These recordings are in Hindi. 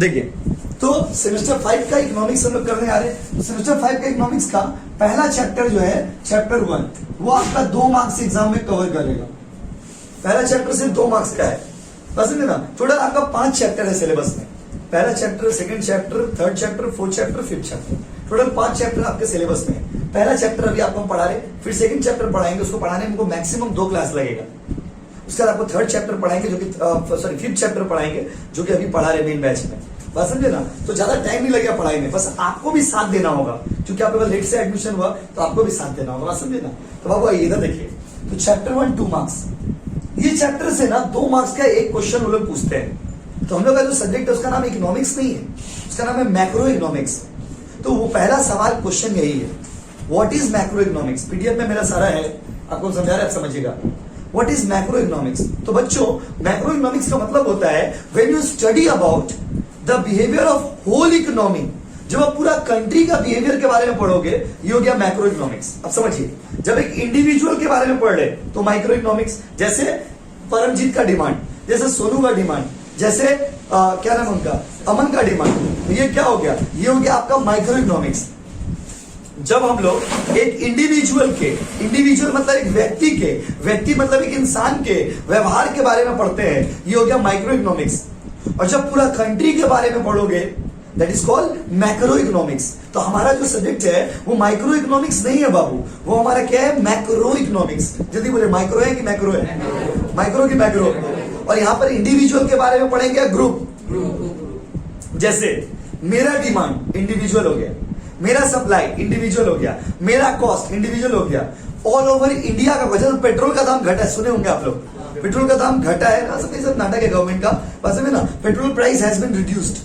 देखिए, तो सेमेस्टर 5 का इकोनॉमिक्स हम लोग करने आ रहे हैं। तो सेमेस्टर 5 का इकोनॉमिक्स का पहला चैप्टर जो है चैप्टर 1, वो आपका 2 मार्क्स एग्जाम में कवर करेगा। पहला चैप्टर सिर्फ 2 मार्क्स का है, बस ना। टोटल आपका 5 चैप्टर है सिलेबस में। पहला chapter, second chapter, third chapter, fourth chapter, fifth chapter, total 5 chapter आपके सिलेबस में है। पहला चैप्टर अभी आपको हम पढ़ा रहे, फिर सेकंड चैप्टर पढ़ाएंगे, उसको पढ़ाने में हमको मैक्सिमम 2 क्लास लगेगा। उसके बाद आपको थर्ड चैप्टर पढ़ाएंगे जो कि सॉरी फिफ्थ चैप्टर पढ़ाएंगे जो कि अभी पढ़ा रहे मेन बैच में, बस समझे ना। तो ज्यादा टाइम नहीं लगेगा पढ़ाई में, बस आपको भी साथ देना होगा, क्योंकि आपके पास लेट से एडमिशन हुआ तो आपको भी साथ देना होगा, बस समझे ना। तो बाबू आइए इधर देखिए, तो चैप्टर 1 2 मार्क्स, ये चैप्टर से ना 2 मार्क्स का एक क्वेश्चन वो लोग पूछते हैं। तो हम लोग का जो सब्जेक्ट है उसका नाम इकोनॉमिक्स नहीं है, उसका नाम है मैक्रो इकोनॉमिक्स। तो वो पहला सवाल क्वेश्चन यही है, what is macro economics. PDF में मेरा सारा है, आपको समझा रहा है, आप समझिएगा व्हाट इज मैक्रो इकोनॉमिक्स। तो बच्चों, मैक्रो इकोनॉमिक्स का मतलब होता है when you study about the behaviour of whole economy. जब आप पूरा कंट्री का बिहेवियर के बारे में पढ़ोगे, ये हो गया मैक्रो इकोनॉमिक्स। अब समझिए, जब एक इंडिविजुअल के बारे में पढ़ रहे तो माइक्रो इकोनॉमिक्स, जैसे परमजीत का डिमांड, जैसे सोनू का डिमांड, जैसे क्या नाम उनका, अमन का डिमांड, तो ये क्या हो गया, ये हो गया आपका माइक्रो इकोनॉमिक्स। जब हम लोग एक इंडिविजुअल के, इंडिविजुअल मतलब एक व्यक्ति के, व्यक्ति मतलब एक इंसान के व्यवहार के बारे में पढ़ते हैं, ये हो गया माइक्रो इकोनॉमिक्स। और जब पूरा कंट्री के बारे में पढ़ोगे, that is called macro economics. तो हमारा जो सब्जेक्ट है वो माइक्रो इकोनॉमिक्स नहीं है बाबू, वो हमारा क्या है, मैक्रो इकोनॉमिक्स। जल्दी बोले, माइक्रो है कि मैक्रो है, माइक्रो की मैक्रो। और यहाँ पर इंडिविजुअल के बारे में पढ़ेंगे ग्रुप, जैसे मेरा डिमांड इंडिविजुअल हो गया, मेरा सप्लाई इंडिविजुअल हो गया, मेरा कॉस्ट इंडिविजुअल हो गया। ऑल ओवर इंडिया का वजह, पेट्रोल का दाम घटा है, सुने होंगे आप लोग, पेट्रोल का दाम घटा है ना, सब नाटक है गवर्नमेंट का, बस में ना, petrol price has been reduced.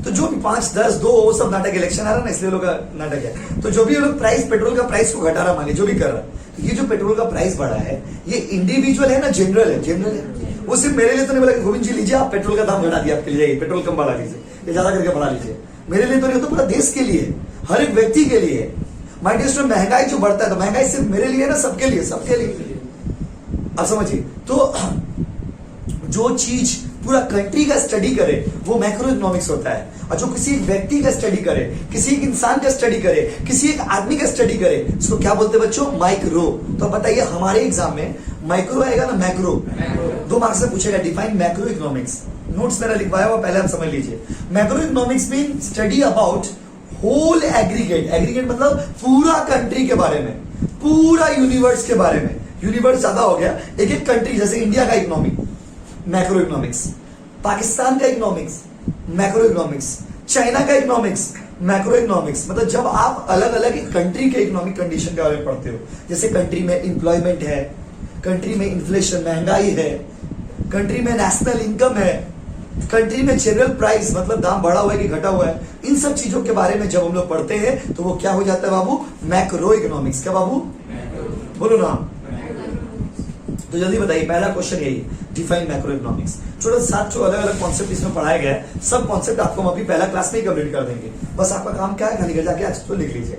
तो जो भी 5 10 2 वो सब नाटक, इलेक्शन आ रहा है ना, इसलिए लोग का नाटक है। तो जो भी लोग प्राइस, पेट्रोल का प्राइस को घटा रहा, मानिए जो भी कर रहा है, तो ये जो पेट्रोल का प्राइस बढ़ा है, ये इंडिविजुअल है ना, जनरल है, जनरल है। वो सिर्फ मेरे लिए तो नहीं बोला कि गोविंद जी लीजिए आप पेट्रोल का दाम घटा दिया आपके लिए, पेट्रोल कम बढ़ा लीजिए, ये ज्यादा करके बढ़ा लीजिए। मेरे लिए तो नहीं, तो पूरा देश के लिए, हर एक व्यक्ति के लिए। माय डियर स्टूडेंट, महंगाई जो बढ़ता है, तो महंगाई सिर्फ मेरे लिए ना, सबके लिए, सबके लिए। अब समझिए, तो जो चीज पूरा कंट्री का स्टडी करे वो मैक्रो इकोनॉमिक्स होता है, और जो किसी एक व्यक्ति का स्टडी करे, किसी एक इंसान का स्टडी करे, किसी एक आदमी का स्टडी करे, उसको क्या बोलते हैं बच्चों, माइक्रो। तो बताइए हमारे एग्जाम में माइक्रो आएगा ना, मैक्रो। 2 मार्क्स से पूछेगा, डिफाइन मैक्रो इकोनॉमिक्स। नोट्स मेरा लिखवाया हुआ, पहले आप समझ लीजिए। Macro economics mean study about whole aggregate, aggregate मतलब पूरा कंट्री के बारे में, पूरा यूनिवर्स के बारे में। यूनिवर्स ज्यादा हो गया, एक एक कंट्री, जैसे इंडिया का इकोनॉमी मैक्रो इकोनॉमिक्स, पाकिस्तान का इकोनॉमिक्स मैक्रो इकोनॉमिक्स, चाइना का इकोनॉमिक्स मैक्रो इकोनॉमिक्स। मतलब जब आप अलग अलग कंट्री के इकोनॉमिक कंडीशन के बारे में पढ़ते हो, जैसे कंट्री में इंप्लॉयमेंट है, कंट्री में इन्फ्लेशन महंगाई है, कंट्री में नेशनल इनकम है, कंट्री में जनरल प्राइस मतलब दाम बढ़ा हुआ है कि घटा हुआ है, इन सब चीजों के बारे में जब हम लोग पढ़ते हैं तो वो क्या हो जाता है बाबू, मैक्रो इकोनॉमिक्स। क्या बाबू बोलो ना, तो जल्दी बताइए, पहला क्वेश्चन यही, डिफाइन मैक्रो इकोनॉमिक्स। छोटा 7 अलग अलग कॉन्सेप्ट इसमें पढ़ाए गए, सब कॉन्सेप्ट आपको हम अभी पहला क्लास में ही कंप्लीट कर देंगे। बस आपका काम क्या है, खाली घर जाके आज तो लिख लीजिए,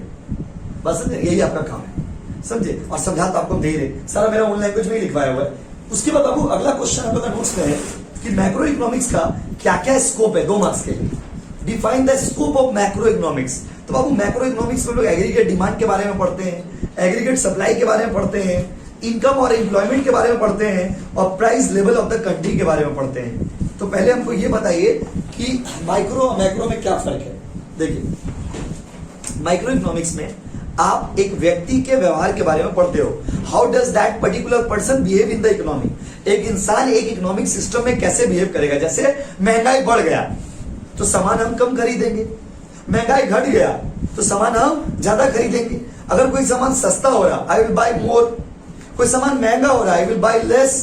बस यही आपका काम है, समझे। और समझा तो आपको दे रहे, सारा मेरा ओन लैंग्वेज में ही लिखवाया हुआ है। उसके बाद बाबू अगला क्वेश्चन हम लोग का नोट्स में है कि मैक्रो इकोनॉमिक्स का क्या क्या स्कोप है, 2 मार्क्स के लिए। Define the scope of macro economics. तो बाबू मैक्रो इकोनॉमिक्स में लोग एग्रीगेट डिमांड के बारे में पढ़ते हैं, एग्रीगेट सप्लाई के बारे में पढ़ते हैं, इनकम और एम्प्लॉयमेंट के बारे में पढ़ते हैं, और price level of the country के बारे में पढ़ते हैं। तो पहले हमको ये बताइए कि माइक्रो और मैक्रो में क्या फर्क है। देखिए, माइक्रो इकोनॉमिक्स में आप एक व्यक्ति के व्यवहार के बारे में पढ़ते हो, how does that particular person behave in the economy. एक इंसान एक इकोनॉमिक सिस्टम में कैसे बिहेव करेगा। जैसे महंगाई बढ़ गया तो सामान हम कम खरीदेंगे, महंगाई घट गया तो सामान हम ज्यादा खरीदेंगे। अगर कोई सामान सस्ता हो रहा, आई विल बाय मोर, कोई सामान महंगा हो रहा है, आई विल बाय लेस।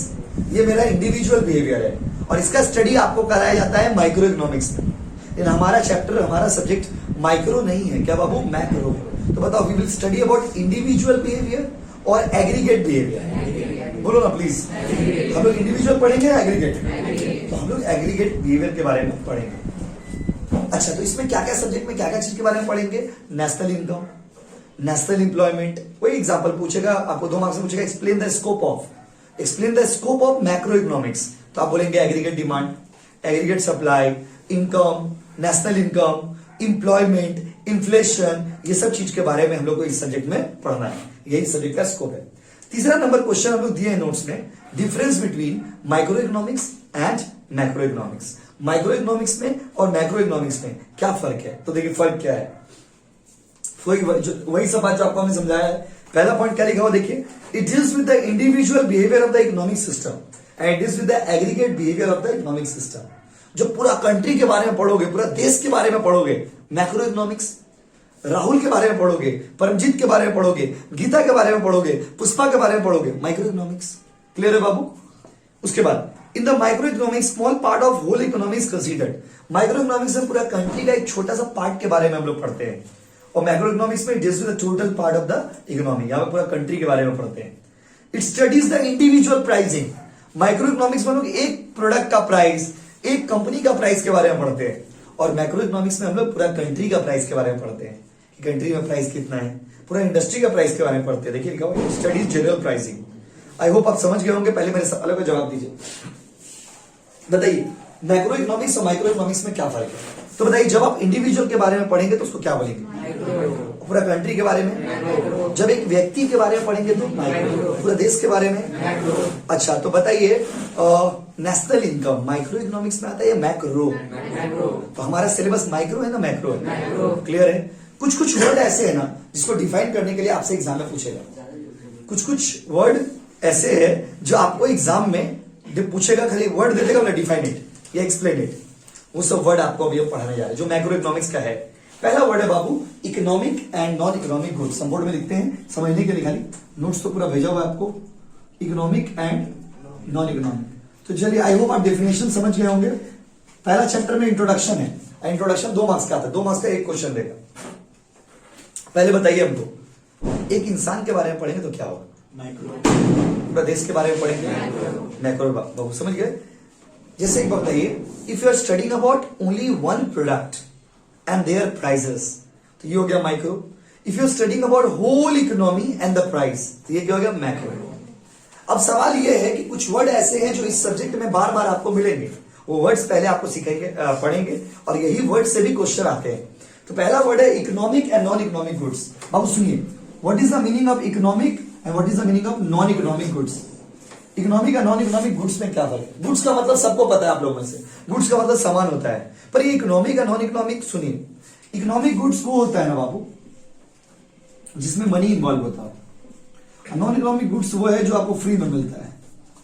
ये मेरा इंडिविजुअल बिहेवियर है, और इसका स्टडी आपको कराया जाता है माइक्रो इकोनॉमिक्स में। लेकिन हमारा चैप्टर, हमारा सब्जेक्ट माइक्रो नहीं है, क्या बाबू, मैक्रो। तो बताओ, we will study about individual behaviour और एग्रीगेट बिहेवियर। बोलो ना प्लीज, हम लोग इंडिविजुअल पढ़ेंगे या एग्रीगेट। तो हम लोग एग्रीगेट बिहेवियर के बारे में पढ़ेंगे। अच्छा, तो इसमें क्या क्या सब्जेक्ट में क्या क्या चीज के बारे में पढ़ेंगे, नेशनल इनकम, नेशनल एम्प्लॉयमेंट। वही एग्जांपल पूछेगा आपको, 2 मार्क्स में पूछेगा, explain the scope of macro economics. तो आप बोलेंगे aggregate demand, aggregate supply, income, national income, employment, inflation, ये सब चीज के बारे में हम लोग को इस सब्जेक्ट में पढ़ना है। यही सब्जेक्ट का स्कोप है। तीसरा नंबर क्वेश्चन हम लोग दिए हैं नोट्स में, difference between micro economics and macro economics. Micro economics में और मैक्रो इकोनॉमिक्स में क्या फर्क है? तो देखिए फर्क क्या है, वही सब बात जो आपको हमने समझाया है। पहला पॉइंट क्या लिखा हुआ देखिए, it deals with the individual behaviour of the economic system and it deals with the aggregate behaviour of the economic system. जो पूरा कंट्री के बारे में पढ़ोगे, पूरा देश के बारे में पढ़ोगे, मैक्रो इकोनॉमिक्स। राहुल के बारे में पढ़ोगे, परमजीत के बारे में पढ़ोगे, गीता के बारे में पढ़ोगे, पुष्पा के बारे में पढ़ोगे, माइक्रो इकोनॉमिक्स। क्लियर है बाबू? उसके बाद in the micro economics small part of whole economics considered. Micro economics में पूरा कंट्री का एक छोटा सा पार्ट के बारे में हम लोग पढ़ते हैं, और मैक्रो इकोनॉमिक्स में deals with the total part of the economy. यहां पे पूरा कंट्री के बारे में पढ़ते हैं। It studies the individual pricing. Micro economics में हम लोग एक प्रोडक्ट का प्राइस, एक कंपनी का प्राइस के बारे में पढ़ते हैं, और मैक्रो इकोनॉमिक्स में हम लोग पूरा कंट्री का प्राइस के बारे में पढ़ते हैं कि कंट्री में प्राइस कितना है, पूरा इंडस्ट्री का प्राइस के बारे में पढ़ते हैं। देखिए लिखा हुआ studies general pricing. I hope आप समझ गए होंगे। पहले मेरे सवालों का जवाब दीजिए, बताइए मैक्रो इकोनॉमिक्स और माइक्रो इकोनॉमिक्स में क्या फर्क है? तो बताइए, जब आप इंडिविजुअल के बारे में पढ़ेंगे तो उसको क्या बोलेंगे? पूरा कंट्री के बारे में। जब एक व्यक्ति के बारे में पढ़ेंगे तो माइक्रो। पूरा देश के बारे में। अच्छा, तो बताइए नेशनल इनकम माइक्रो इकोनॉमिक्स में आता है या मैक्रो? तो हमारा सिलेबस माइक्रो है ना मैक्रो है? क्लियर है? कुछ कुछ वर्ड ऐसे है ना जिसको डिफाइन करने के लिए आपसे एग्जाम में पूछेगा। कुछ कुछ वर्ड ऐसे है जो आपको एग्जाम में पूछेगा, खाली वर्ड दे देगा, डिफाइन इट या एक्सप्लेन इट। वो सब वर्ड आपको अभी पढ़ाने जा रहे हैं जो मैक्रो इकोनॉमिक्स का है। पहला वर्ड है बाबू economic and non economic goods. हम बोर्ड में लिखते हैं समझने के लिए, खाली नोट्स तो पूरा भेजा हुआ है आपको। Economic and non economic. तो चलिए, आई होप आप डेफिनेशन समझ गए होंगे। पहला चैप्टर में इंट्रोडक्शन है। इंट्रोडक्शन 2 मार्क्स का आता है, 2 मार्क्स का एक क्वेश्चन देगा। पहले बताइए हमको, एक इंसान के बारे में पढ़ेंगे तो क्या होगा? मैक्रो। पूरा देश के बारे में पढ़ेंगे मैक्रो। बाबू समझ गए? जैसे एक बात बताइए, if you are studying about only one product and their prices, तो ये हो गया micro. If you are studying about whole economy and the price, तो ये क्या हो गया? मैक्रो। अब सवाल ये है कि कुछ वर्ड ऐसे हैं जो इस सब्जेक्ट में बार बार आपको मिलेंगे, वो वर्ड्स पहले आपको सीखेंगे, पढ़ेंगे, और यही वर्ड से भी क्वेश्चन आते हैं। तो पहला वर्ड है economic and non economic goods. बाबू सुनिए, what is the meaning of economic and what is the meaning of non economic goods? Economic और नॉन इकोनॉमिक गुड्स में क्या फर्क है? गुड्स का मतलब सबको पता है आप लोगों में से, गुड्स का मतलब सामान होता है। पर ये इकोनॉमिक और नॉन इकोनॉमिक, सुनिए, इकोनॉमिक गुड्स वो होता है ना बाबू जिसमें मनी इन्वॉल्व होता है। नॉन इकोनॉमिक गुड्स वो है जो आपको फ्री में मिलता है।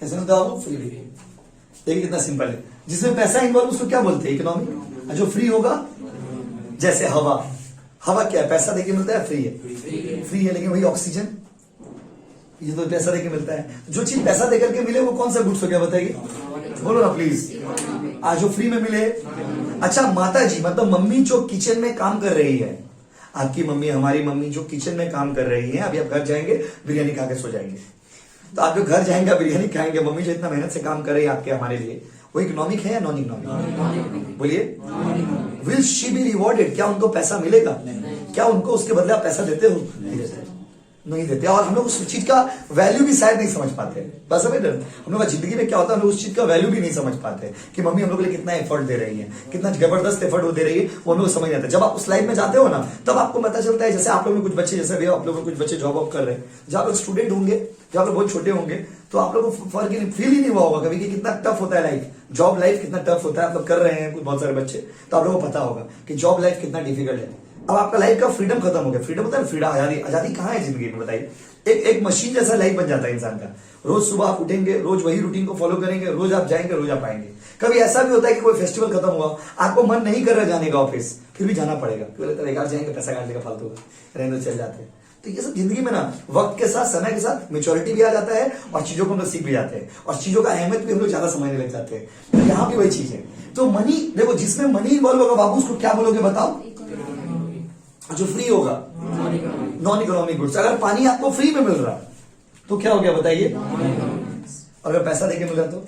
कैसे मिलता है आपको? फ्री। देखिए कितना सिंपल है। जिसमें पैसा इन्वॉल्व उसको क्या बोलते हैं? इकोनॉमिक। जो फ्री होगा, जैसे हवा। हवा क्या है? पैसा देके मिलता है, फ्री है। फ्री है, लेकिन वही ऑक्सीजन, ये तो पैसा देके मिलता है। जो चीज पैसा देकर के मिले वो कौन सा गुड्स हो गया? बताइए, बोलो ना प्लीज। आज जो फ्री में मिले। अच्छा, माता जी मतलब मम्मी जो किचन में काम कर रही है, आपकी मम्मी, हमारी मम्मी जो किचन में काम कर रही है, अभी आप घर जाएंगे बिरयानी खा के सो जाएंगे, तो आप जो घर जाएंगे बिरयानी खाएंगे। मम्मी जो इतना मेहनत से काम कर रही है आपके, हमारे लिए, वो इकोनॉमिक है या नॉन इकोनॉमिक? बोलिए। Will she be rewarded? क्या उनको पैसा मिलेगा? क्या उनको उसके बदले आप पैसा देते हो? नहीं देते। और हम लोग उस चीज का वैल्यू भी शायद नहीं समझ पाते। बस हमें हम लोग जिंदगी में क्या होता है, हम लोग उस चीज का वैल्यू भी नहीं समझ पाते कि मम्मी हम लोग के लिए कितना एफर्ट दे रही है, कितना जबरदस्त एफर्ट वो दे रही है, वो हम लोग समझ जाते हैं। जब आप उस लाइन में जाते हो ना, तब आपको पता चलता है। जैसे आप लोग में कुछ बच्चे, जैसे भी आप लोग में कुछ बच्चे जॉब वॉब कर रहे हैं, जब आप लोग स्टूडेंट होंगे, जब आप लोग बहुत छोटे होंगे, तो आप लोग को फर्क फील ही नहीं हुआ होगा कभी कि कितना टफ होता है लाइफ, जॉब लाइफ कितना टफ होता है। आप लोग कर रहे हैं कुछ, बहुत सारे बच्चे, तो आप लोगों को पता होगा कि जॉब लाइफ कितना डिफिकल्ट है। अब आपका लाइफ का फ्रीडम खत्म हो गया। फ्रीडम होता है ना, फ्रीडम, आजादी। आजादी कहाँ है जिंदगी में? बताइए। एक मशीन जैसा लाइफ बन जाता है इंसान का। रोज सुबह आप उठेंगे, रोज वही रूटीन को फॉलो करेंगे, रोज आप जाएंगे, रोज आप आएंगे। कभी ऐसा भी होता है कि कोई फेस्टिवल खत्म हुआ, आपको मन नहीं कर रहा जाने का ऑफिस, फिर भी जाना पड़ेगा। बेकार जाएंगे, पैसा काट लेगा फालतू का, रहने चल जाते हैं। तो ये सब जिंदगी में ना, वक्त के साथ, समय के साथ मेच्योरिटी भी आ जाता है, और चीजों को हम लोग सीख भी जाते हैं, और चीजों का अहमियत भी हम लोग ज्यादा समझने लग जाते हैं। तो यहाँ भी वही चीज है। तो मनी देखो, जिसमें मनी इन्वॉल्व होगा बाबू, उसको क्या बोलोगे बताओ? जो फ्री होगा, नॉन इकोनॉमिक गुड्स। अगर पानी आपको फ्री में मिल रहा तो क्या हो गया बताइए? अगर पैसा देके मिल रहा तो?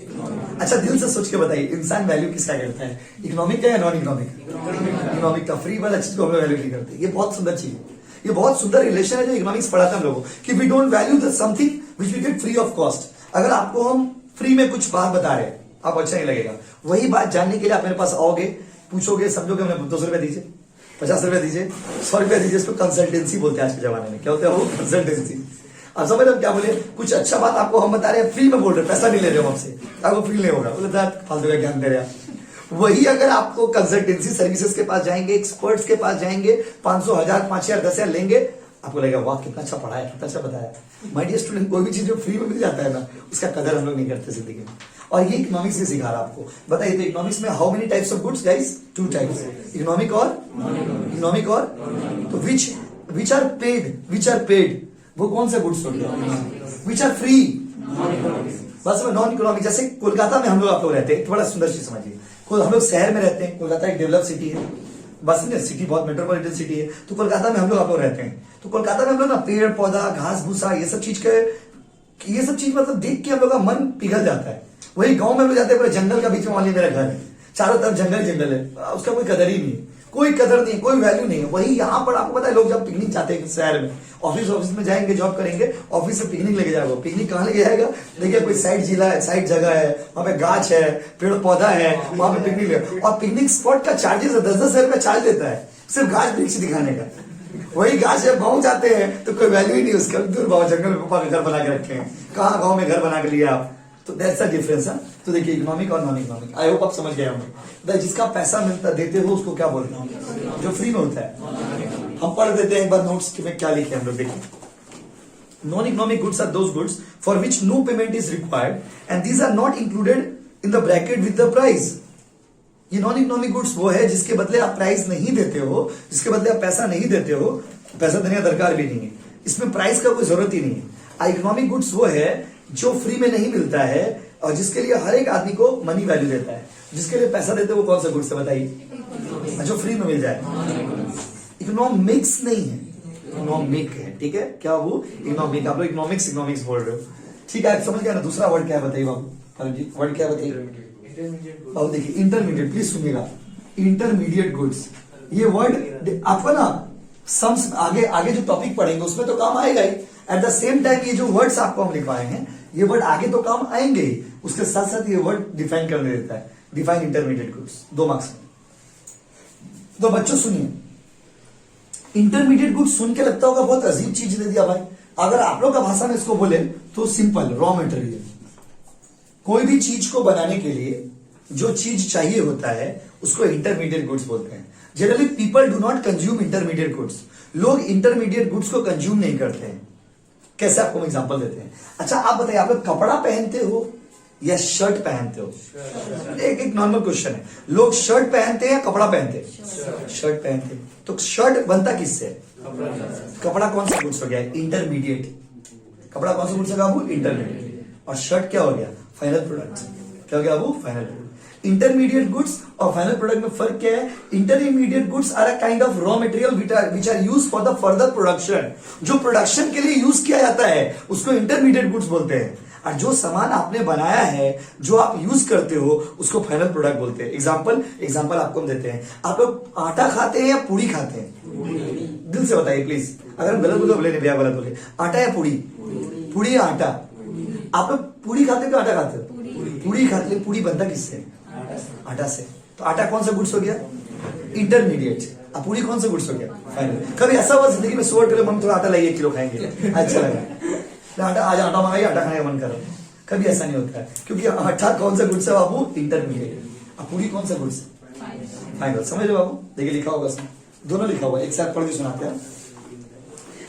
अच्छा, दिल से सोच के बताइए, इंसान वैल्यू किसका करता है? इकोनॉमिक का या नॉन इकोनॉमिक? इकोनॉमिक का। फ्री वाला चीज को हम लोग वैल्यू नहीं करते। ये बहुत सुंदर चीज है, ये बहुत सुंदर रिलेशन है जो इकोनॉमिक्स पढ़ाता है हम लोगों को, कि we don't value the something which we get free of cost. अगर आपको हम फ्री में कुछ बात बता रहे हैं, आप अच्छा नहीं लगेगा। वही बात जानने के लिए आप मेरे पास आओगे, पूछोगे, समझोगे, हमने 200 रुपए दीजिए, 50 रुपए दीजिए, 100 रुपए दीजिए, इसको कंसल्टेंसी बोलते हैं आज के जमाने में। क्या होता है वो? कंसल्टेंसी। अब समझ रहे हो क्या बोले? कुछ अच्छा बात आपको हम बता रहे हैं, फ्री में बोल रहे हैं, पैसा नहीं ले रहे हो हमसे, आपको फील नहीं होगा, बोले फालतू का ज्ञान दे रहे हैं। वही अगर आपको कंसल्टेंसी सर्विसेज के पास जाएंगे, एक्सपर्ट्स के पास जाएंगे, 500, 1000, 5000, 10,000 लेंगे, आपको लगेगा वाह कितना अच्छा पढ़ा है, कितना अच्छा बताया। माय डियर स्टूडेंट, कोई भी चीज जो फ्री में मिल जाता है ना, उसका कदर हम लोग नहीं करते जिंदगी में। और ये इकोनॉमिक्स से सिखा रहा आपको। बताइए तो इकोनॉमिक्स में how many types of goods guys? 2 types, economic और तो विच आर पेड, वो कौन से गुड्स होते हैं? विच आर फ्री, बस में नॉन इकोनॉमिक। जैसे कोलकाता में हम लोग आप लोग रहते हैं, थोड़ा सुंदर चीज समझिए, हम लोग शहर में रहते हैं, कोलकाता एक डेवलप सिटी है, बस नहीं, सिटी बहुत मेट्रोपॉलिटन सिटी है, तो कोलकाता में हम लोग आप लोग रहते हैं, तो कोलकाता में हम लोग ना पेड़ पौधा, घास भूसा, ये सब चीज मतलब देख के हम लोग का मन पिघल जाता है। वही गांव में हम लोग जाते हैं, पूरे जंगल का बीच में वाली मेरा घर है, चारों तरफ जंगल है, उसका कोई कदर ही नहीं है, कोई कदर नहीं, कोई वैल्यू नहीं है। वही यहाँ पर आपको पता है, लोग जब पिकनिक जाते हैं शहर में, ऑफिस में जाएंगे, जॉब करेंगे, ऑफिस से पिकनिक लेके जाएगा, पिकनिक कहाँ लेके जाएगा? देखिए कोई साइड जगह है, वहां पे गाछ है, पेड़ पौधा है, वहां पे पिकनिक ले, और पिकनिक स्पॉट का चार्जेस 10,000 रुपया चार्ज देता है सिर्फ गाछ वृक्ष दिखाने का। वही गाछ जब गाँव जाते हैं तो कोई वैल्यू ही नहीं उसका, दूर गाँव जंगल में पापा घर बना के रखे हैं, कहाँ गाँव में घर बना के लिया आप। तो दैट्स द डिफरेंस है। तो देखिए इकोनॉमिक और नॉन इकोनॉमिक, आई होप आप समझ गए होंगे। जिसका पैसा मिलता देते हो उसको क्या बोलते हैं? जो फ्री में होता है। हम पढ़ देते हैं एक बार नोट्स में क्या लिखे हम लोग, देखिए। Non economic goods are those goods for which no payment is required and these are not included in the bracket with the price. ये नॉन इकोनॉमिक गुड्स वो है जिसके बदले आप प्राइस नहीं देते हो, जिसके बदले आप पैसा नहीं देते हो, पैसा देने का दरकार भी नहीं है, इसमें प्राइस का कोई जरूरत ही नहीं है। इकोनॉमिक गुड्स वो है जो फ्री में नहीं मिलता है और जिसके लिए हर एक आदमी को मनी वैल्यू देता है, जिसके लिए पैसा देते हो वो कौन सा गुड्स है बताइए? जो फ्री में मिल जाए। इकोनॉमिक्स नहीं है, इकोनॉमिक है, ठीक है? क्या वो? इकोनॉमिक। आप लोग इकोनॉमिक्स बोल रहे हो, ठीक है? समझ गया ना? दूसरा वर्ड क्या है बताइए बाबू जी, वर्ड क्या है बताइए बाबू? देखिए इंटरमीडिएट, प्लीज सुनिएगा, इंटरमीडिएट गुड्स। ये वर्ड आपको ना सम्स आगे जो टॉपिक पढ़ेंगे उसमें तो काम आएगा ही, एट द सेम टाइम ये जो वर्ड्स आपको हम लिखवाए हैं ये वर्ड आगे तो काम आएंगे ही, उसके साथ साथ ये वर्ड डिफाइन करने देता है। Define intermediate goods, 2 marks. तो बच्चों सुनिए, इंटरमीडिएट गुड्स सुन के लगता होगा बहुत अजीब चीज दे दिया भाई। अगर आप लोग का भाषा में इसको बोले तो सिंपल, रॉ मटेरियल। कोई भी चीज को बनाने के लिए जो चीज चाहिए होता है उसको इंटरमीडिएट गुड्स बोलते हैं। Generally people do not consume intermediate goods. लोग इंटरमीडिएट गुड्स को कंज्यूम नहीं करते हैं। कैसे? आपको एग्जांपल देते हैं। अच्छा आप बताइए, आप लोग कपड़ा पहनते हो या शर्ट पहनते हो? एक नॉर्मल क्वेश्चन है। लोग शर्ट पहनते हैं या कपड़ा पहनते हैं? शर्ट पहनते हैं। तो शर्ट बनता किससे? कपड़ा कौन सा गुड्स हो गया? इंटरमीडिएट। कपड़ा कौन सा गुड्स है बाबू? इंटरमीडिएट। और शर्ट क्या हो गया? Final product. क्या हो गया बाबू? Final product. इंटरमीडिएट गुड्स और फाइनल प्रोडक्ट में फर्क क्या है? Intermediate goods are a kind of raw material which are use for the further production. जो प्रोडक्शन के लिए यूज किया जाता है उसको इंटरमीडिएट गुड्स बोलते हैं, और जो सामान आपने बनाया है, जो आप यूज करते हो, उसको फाइनल प्रोडक्ट बोलते हैं। एग्जांपल आपको हम देते हैं। आप लोग आटा खाते हैं या पूरी खाते हैं? दिल से बताइए प्लीज। अगर हम गलत बोले बोले नहीं भैया, गलत बोले। आटा या पूरी? पूरी या आटा? आप लोग पूरी खाते हो या आटा खाते हो? पूरी खाते हो। पूरी बनता किससे? आटा से। तो आटा कौन सा गुड्स हो गया? इंटरमीडिएट। अब पूरी कौन सा गुड्स हो गया? फाइनल। कभी ऐसा हुआ जिंदगी में सोच कर मम्मी थोड़ा आटा लाइए, 1 किलो खाएंगे, अच्छा लगा, आटा आज आटा मंगाइए, आटा खाने का मन करो? कभी ऐसा नहीं होता है, क्योंकि आटा कौन सा गुड्स है बाबू? इंटरमीडिएट। अब पूरी कौन सा गुड्स? फाइनल। समझ लो बाबू, देखिए लिखा होगा उसमें, दोनों लिखा हुआ है, एक साथ पढ़ के सुनाते हैं।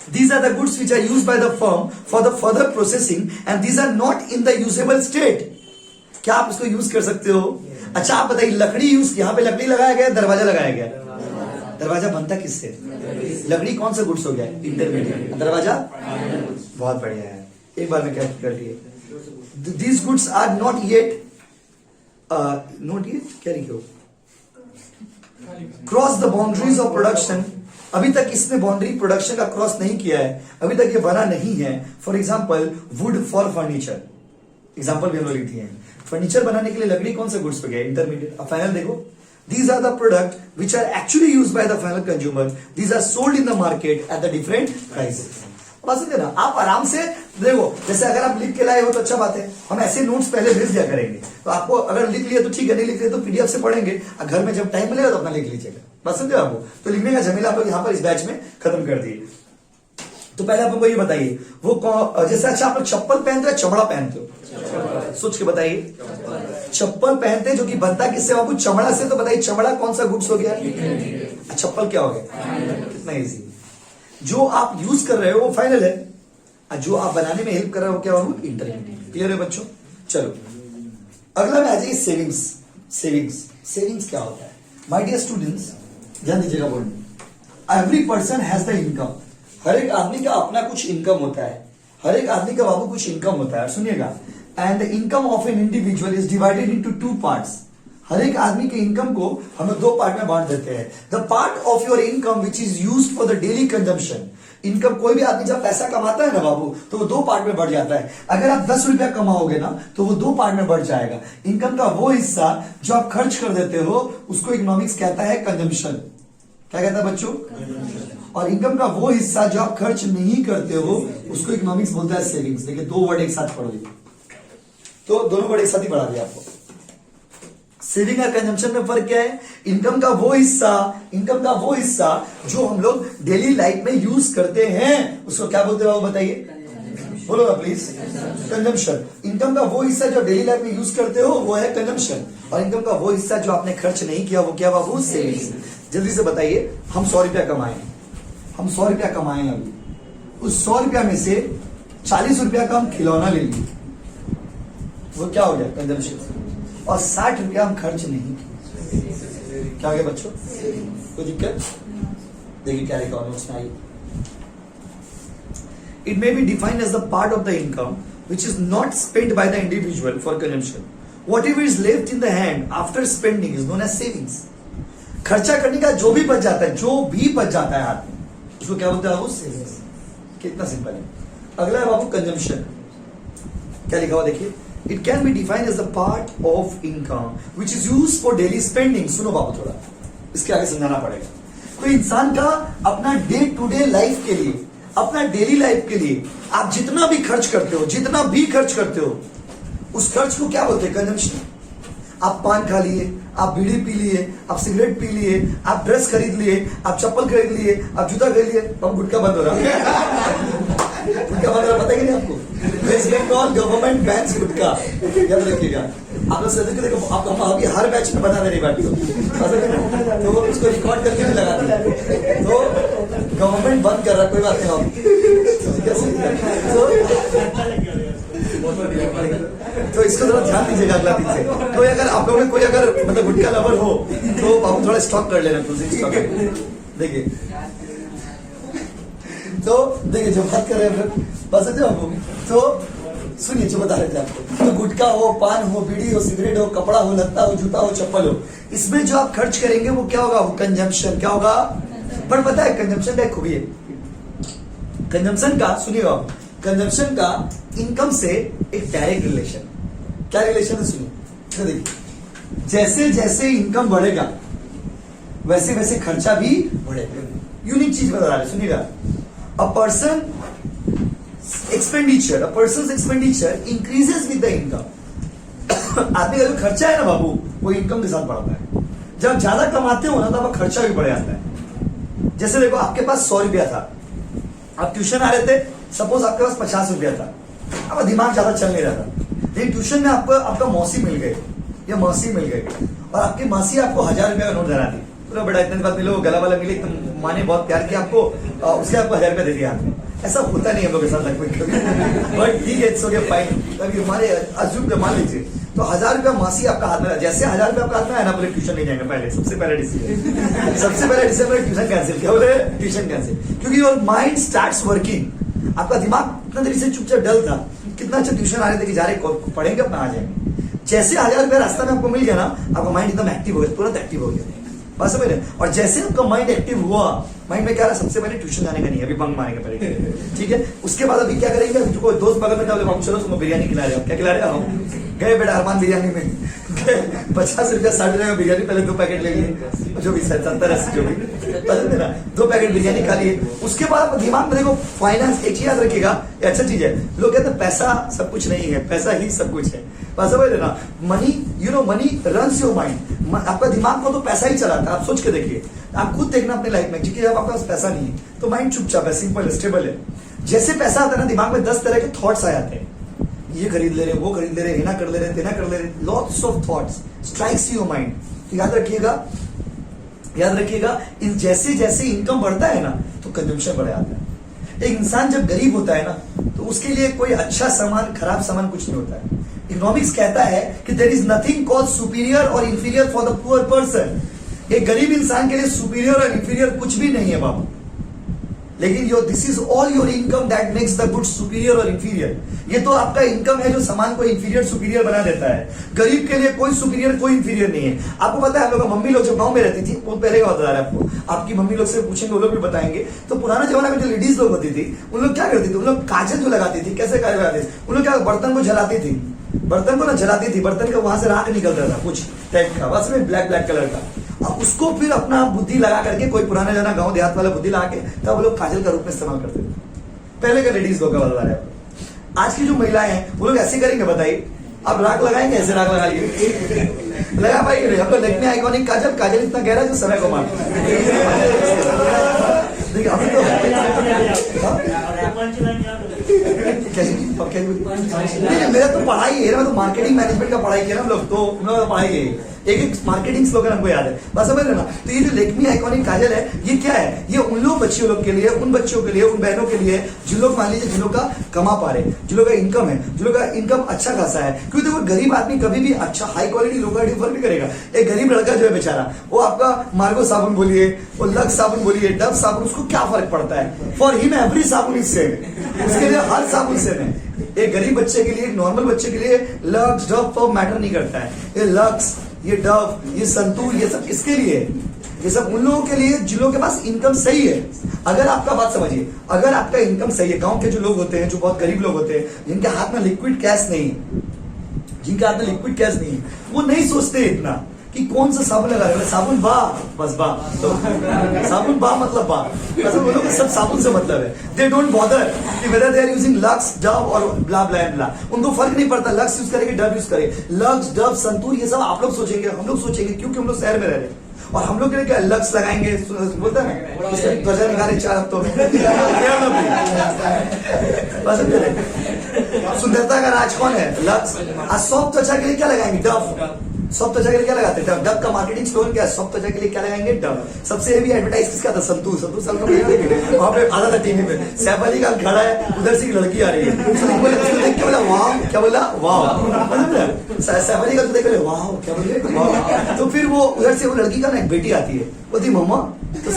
These are the goods which are used by the firm for the further processing and these are not in the usable state. क्या आप इसको यूज कर सकते हो? अच्छा आप बताइए, लकड़ी यूज, यहाँ पे लकड़ी लगाया गया, दरवाजा लगाया गया, दरवाजा बनता किससे? लकड़ी कौन सा गुड्स हो गया? इंटरमीडिएट। दरवाजा? बहुत बढ़िया है, एक बार में क्या कर लिए। These goods are not yet क्या लिखे हो? Cross the boundaries of production. अभी तक इसने बाउंड्री प्रोडक्शन का क्रॉस नहीं किया है, अभी तक ये बना नहीं है। For example would for furniture, example भी हम लोग लिखी है। फर्नीचर बनाने के लिए लकड़ी कौन सा गुड्स हो गया? इंटरमीडिएट। अब फाइनल देखो, these are the product which are actually used by the final consumer, these are sold in the market at the different prices। बात समझे ना? आप आराम से देखो, जैसे अगर आप लिख के लाए हो तो अच्छा बात है, हम ऐसे नोट्स पहले भेज दिया करेंगे, तो आपको अगर लिख लिया तो ठीक है, नहीं लिख लिया तो पीडीएफ से पढ़ेंगे, घर में जब टाइम मिलेगा तो अपना लिख लीजिएगा। बात समझे आपको? तो लिखने का झमेला आप लोग यहाँ पर इस बैच में खत्म कर दिए। तो पहले आप हमको ये बताइए, वो जैसे अच्छा आप लोग चप्पल पहनते हो या चमड़ा पहनते हो? सोच के बताइए। चप्पल पहनते जो कि बनता किससे बाबू? चमड़ा से। तो बताइए चमड़ा कौन सा गुड्स हो गया? चप्पल क्या हो गया? कितना इजी। जो आप यूज कर रहे हो वो फाइनल है, जो आप बनाने में हेल्प कर रहे हो क्या बाबू? इंटरमीडिएट। क्लियर है बच्चों? चलो अगला में आ जाइए सेविंग्स। सेविंग्स क्या होता है? माय डियर स्टूडेंट्स ध्यान दीजिएगा बोर्ड में। Every person has the income. हर एक आदमी का अपना कुछ इनकम होता है। हर एक आदमी का बाबू कुछ इनकम होता है। सुनिएगा, and the income of an individual is divided into 2 parts. हर एक आदमी के इनकम को हम लोग 2 पार्ट में बांट देते हैं। The part of your income which is used for the daily consumption. Income, कोई भी आदमी जब पैसा कमाता है ना बाबू, तो वो 2 पार्ट में बढ़ जाता है। अगर आप 10 रुपया कमाओगे ना तो वो 2 पार्ट में बढ़ जाएगा। इनकम का वो हिस्सा जो आप खर्च कर देते हो उसको इकोनॉमिक्स कहता है कंजम्पशन। क्या कहता है बच्चों? और इनकम का वो हिस्सा जो आप खर्च नहीं करते हो उसको इकोनॉमिक्स बोलता है सेविंग्स। देखिए 2 वर्ड एक साथ पढ़ो, तो दोनों वर्ड एक साथ ही पढ़ा दिया आपको। सेविंग और कंजम्पशन में फर्क क्या है? इनकम का वो हिस्सा जो हम लोग डेली लाइफ में यूज करते हैं उसको क्या बोलते हो बताइए, बोलो ना प्लीज। कंजम्पशन। इनकम का वो हिस्सा जो डेली लाइफ में यूज करते हो वो है कंजम्पशन, और इनकम का वो हिस्सा जो आपने खर्च नहीं किया वो क्या बाबू? सेविंग्स। जल्दी से बताइए, हम 100 रुपया कमाए अभी, उस 100 रुपया में से 40 रुपया का हम खिलौना ले लिए, वो क्या हो गया? कंजम्पशन। और 60 रुपया हम खर्च नहीं किए, क्या हो गया बच्चों? कोई दिक्कत? देखिए क्या लिखा नोट्स में आइए। It may be defined as the part of the income which is not spend by the individual for consumption. Whatever is left in the hand after spending is known as savings. खर्चा करने का जो भी बच जाता है हाथ में, उसको क्या बोलते हैं बाबू? सेविंग्स। कितना सिंपल है। अगला है बाबू कंजम्पशन। क्या लिखा हुआ देखिए, it can be defined as the part of income which is used for daily spending. सुनो बाबू, थोड़ा इसके आगे समझाना पड़ेगा। कोई इंसान का अपना डे टू डे लाइफ के लिए, अपना डेली लाइफ के लिए आप जितना भी खर्च करते हो उस खर्च को क्या बोलते हैं? कंजम्पशन। आप पान खा लिए, आप बीड़ी पी लिए, आप सिगरेट पी लिए, आप ड्रेस खरीद लिए, आप चप्पल खरीद लिए, आप जूता खरीद लिए, अब गुटखा बंद हो रहा गुटखा बंद हो रहा, पता ही नहीं आपको? वेस्ट बंगाल गवर्नमेंट बैन्स गुटखा, याद रखिएगा। आप लोग सभी को देखो, आप अभी हर बैच में बता दे रही बात को, तो उसको रिकॉर्ड करके भी लगा दिया। तो गवर्नमेंट बंद कर रहा, कोई बात नहीं तो इसको थोड़ा ध्यान दीजिएगा अगला दिन से। कोई अगर आप लोगों में कोई अगर मतलब गुटखा लवर हो तो आप थोड़ा स्टॉक कर लेना, स्टॉक। देखिए तो देखिए जो बात कर रहे हैं बस आपको, तो सुनिए जो बता रहे थे आपको। तो गुटखा हो, पान हो, बीड़ी हो, सिगरेट हो, कपड़ा हो, लत्ता हो, जूता हो, चप्पल हो, इसमें जो आप खर्च करेंगे वो क्या होगा? वो कंजम्पशन। क्या होगा? पर पता है कंजम्पशन का एक खूबी है, कंजम्पशन का, सुनिएगा, कंजम्पशन का इनकम से एक डायरेक्ट रिलेशन। क्या रिलेशन है? सुनिए, तो देखिए जैसे जैसे इनकम बढ़ेगा वैसे वैसे खर्चा भी बढ़ेगा। यूनिक चीज बता रहे, सुनिएगा। A person expenditure increases with the income. आदमी का जो खर्चा है ना बाबू वो इनकम के साथ बढ़ता है। जब ज्यादा कमाते हो ना तो आपका खर्चा भी बढ़ जाता है। जैसे देखो आपके पास 100 रुपया था, आप ट्यूशन आ रहे थे, सपोज आपके पास 50 रुपया था, अब दिमाग ज्यादा चल नहीं रहा था, लेकिन ट्यूशन में आपको आपका मौसी मिल गए या मौसी मिल गई और आपकी मासी आपको 1000 रुपया का नोट धरा दी। तो बेटा इतने बात मिलो, गला वाला मिले, एकदम माँ ने बहुत प्यार किया आपको, उसके आपको 1000 रुपया दे दिया आपने। ऐसा होता नहीं हम लोग के साथ बट ठीक है, इट्स ओके फाइन। कभी हमारे अज्यूम मान लीजिए तो 1000 रुपया मासी आपका हाथ में, जैसे 1000 रुपया आपका हाथ में है ना, बोले ट्यूशन नहीं जाएंगे। पहले सबसे पहले डिसीजन ट्यूशन कैंसिल। क्या बोले? Tuition cancel. क्योंकि योर माइंड स्टार्ट्स वर्किंग। आपका दिमाग इतना देरी से चुपचाप डल था, कितना अच्छा ट्यूशन आ रहे थे कि जा रहे पढ़ेंगे अपना आ जाएंगे। जैसे 1000 रुपया रास्ता में आपको मिल गया ना, आपका माइंड एकदम एक्टिव हो गया, तुरंत एक्टिव हो गया। बस समझ रहे? और जैसे आपका माइंड एक्टिव हुआ, माइंड में क्या रहा? सबसे पहले ट्यूशन जाने का नहीं, अभी बंक मारेंगे पहले, ठीक है। उसके बाद अभी क्या करेंगे? अभी कोई दोस्त बगल में था, बोले चलो तुम बिरयानी खिला रहे हो। क्या खिला रहे हो? गए बेटा अरमान बिरयानी में, 50 रुपया 60 रुपये में बिरयानी, पहले 2 पैकेट ले लिए, जो भी 70-80 जो भी, पसंद है ना, 2 पैकेट बिरयानी खा लिए। उसके बाद दिमाग में देखो फाइनेंस, एक चीज याद रखिएगा, ये अच्छा चीज है। लोग कहते हैं पैसा सब कुछ नहीं है, पैसा ही सब कुछ है। समझ ना, money, you know, money runs your mind. आपका दिमाग को तो पैसा ही चलाता है। आप सोच के देखिए, आप खुद देखना अपने लाइफ में, क्योंकि जब आपके पास पैसा नहीं है तो माइंड चुपचाप है, सिंपल स्टेबल है। जैसे पैसा आता है ना, दिमाग में 10 तरह के थॉट्स आ जाते हैं, ये खरीद ले रहे, वो खरीद ले रहे, हिना कर ले रहे, तेना कर ले रहे, lots of thoughts strikes your mind. याद रखिएगा, याद रखिएगा, इन जैसे जैसे इनकम बढ़ता है ना तो कंजम्पशन बढ़ जाता है। एक इंसान जब गरीब होता है ना तो उसके लिए कोई अच्छा सामान, खराब सामान कुछ नहीं होता है। इकोनॉमिक्स कहता है कि there is nothing called superior और inferior for the poor person. एक गरीब इंसान के लिए सुपीरियर और इंफीरियर कुछ भी नहीं है बाबू, लेकिन this is all your income that makes the good superior और इंफीरियर। ये तो आपका इनकम है जो सामान को इंफीरियर सुपीरियर बना देता है। गरीब के लिए कोई सुपीरियर कोई इंफीरियर नहीं है। आपको पता है, हम लोग मम्मी लोग जब गांव में रहती थी, वो पहले का बता रहा है आपको, आपकी मम्मी लोग से पूछेंगे वो लोग भी बताएंगे। तो पुराने जमाने में जो लेडीज लोग होती थी, उन लोग क्या करती थी, उन लोग काजल जो लगाती थी, कैसे काजल लगाती थी, उन लोग क्या बर्तन को जलाती थी, बर्तन को ना जलाती थी, बर्तन का वहां से राख निकलता था कुछ टाइप का, बस में ब्लैक ब्लैक कलर का। अब उसको फिर अपना बुद्धि लगा करके, कोई पुराने जना गांव देहात वाला बुद्धि लगा के, तब वो लोग काजल का रूप में इस्तेमाल करते थे। पहले का लेडीज लोग का बता रहे हैं। आज की जो महिलाएं हैं वो लोग ऐसे करेंगे, बताइए, अब राख लगाएंगे, ऐसे राख लगा लिए, लगा पाएंगे। हम लोग लेकमी आइकॉनिक काजल, काजल इतना गहरा जो समय को मार देखिए अभी तो नहीं, मेरा तो पढ़ाई है, मैं तो मार्केटिंग मैनेजमेंट का पढ़ाई किया ना हम लोग, तो पढ़ाई है, एक मार्केटिंग स्लोगन हमको याद है, बस समझ रहे ना। तो ये जो लेकमी आइकॉनिक काजल है, ये क्या है, ये उन लोग बच्चियों लोग के लिए, उन बच्चों के लिए, उन बहनों के लिए जिन लोग, मान लीजिए जिन लोग का कमा पा रहे, जिन लोग का इनकम है, जिन लोग का इनकम अच्छा खासा है। क्योंकि देखो गरीब आदमी कभी भी अच्छा हाई क्वालिटी लो क्वालिटी फर्क नहीं करेगा। एक गरीब लड़का जो है बेचारा, वो आपका मार्गो साबुन बोलिए, वो लक्स साबुन बोलिए, डव साबुन, उसको क्या फर्क पड़ता है? फॉर हिम एवरी साबुन इज सेम, उसके लिए हर साबुन सेम है। एक गरीब बच्चे के लिए, एक नॉर्मल बच्चे के लिए लक्स डव फॉर मैटर नहीं करता है। ये लक्स, ये डव, ये संतूर, ये सब किसके लिए है? ये सब उन लोगों के लिए जिन लोगों के पास इनकम सही है। अगर आपका बात समझिए, अगर आपका इनकम सही है, गांव के जो लोग होते हैं, जो बहुत गरीब लोग होते हैं, जिनके हाथ में लिक्विड कैश नहीं है, जिनके हाथ में लिक्विड कैश नहीं है, वो नहीं सोचते इतना कि कौन सा साबुन लगा रहे, साबुन बा, बस बा, तो साबुन बा मतलब बा, बस वो लोग सब साबुन से मतलब है। दे डोंट बॉदर कि whether they are using Lux, Dove और ब्ला ब्ला ब्ला, उनको फर्क नहीं पड़ता लक्स यूज करेंगे डव यूज करेंगे, लक्स डव संतूर ये सब आप लोग सोचेंगे, हम लोग सोचेंगे, क्योंकि हम लोग शहर में रह रहे हैं। और हम लोग के लिए क्या लक्स लगाएंगे, बोलता है ना त्वचा निकाले 4 हफ्तों में, सुंदरता का राज कौन है? लक्स। आज सॉफ्ट त्वचा के लिए क्या लगाएंगे? डव। सॉफ्ट त्वचा के लिए क्या लगाते हैं? डव का मार्केटिंग स्लोगन क्या है? सॉफ्ट त्वचा के लिए क्या लगाएंगे? डव। सबसे हेवी एडवर्टाइज किसका था? संतूर। संतूर साल वहां पे आता था टीवी में, सैफ अली का खड़ा है, उधर से लड़की आ रही है, देख के बोला वाह, क्या बोला वाह, सैफ अली का देख वाह, क्या बोले। तो फिर वो उधर से वो लड़की का ना एक बेटी आती है, बोलती मम्मा, तो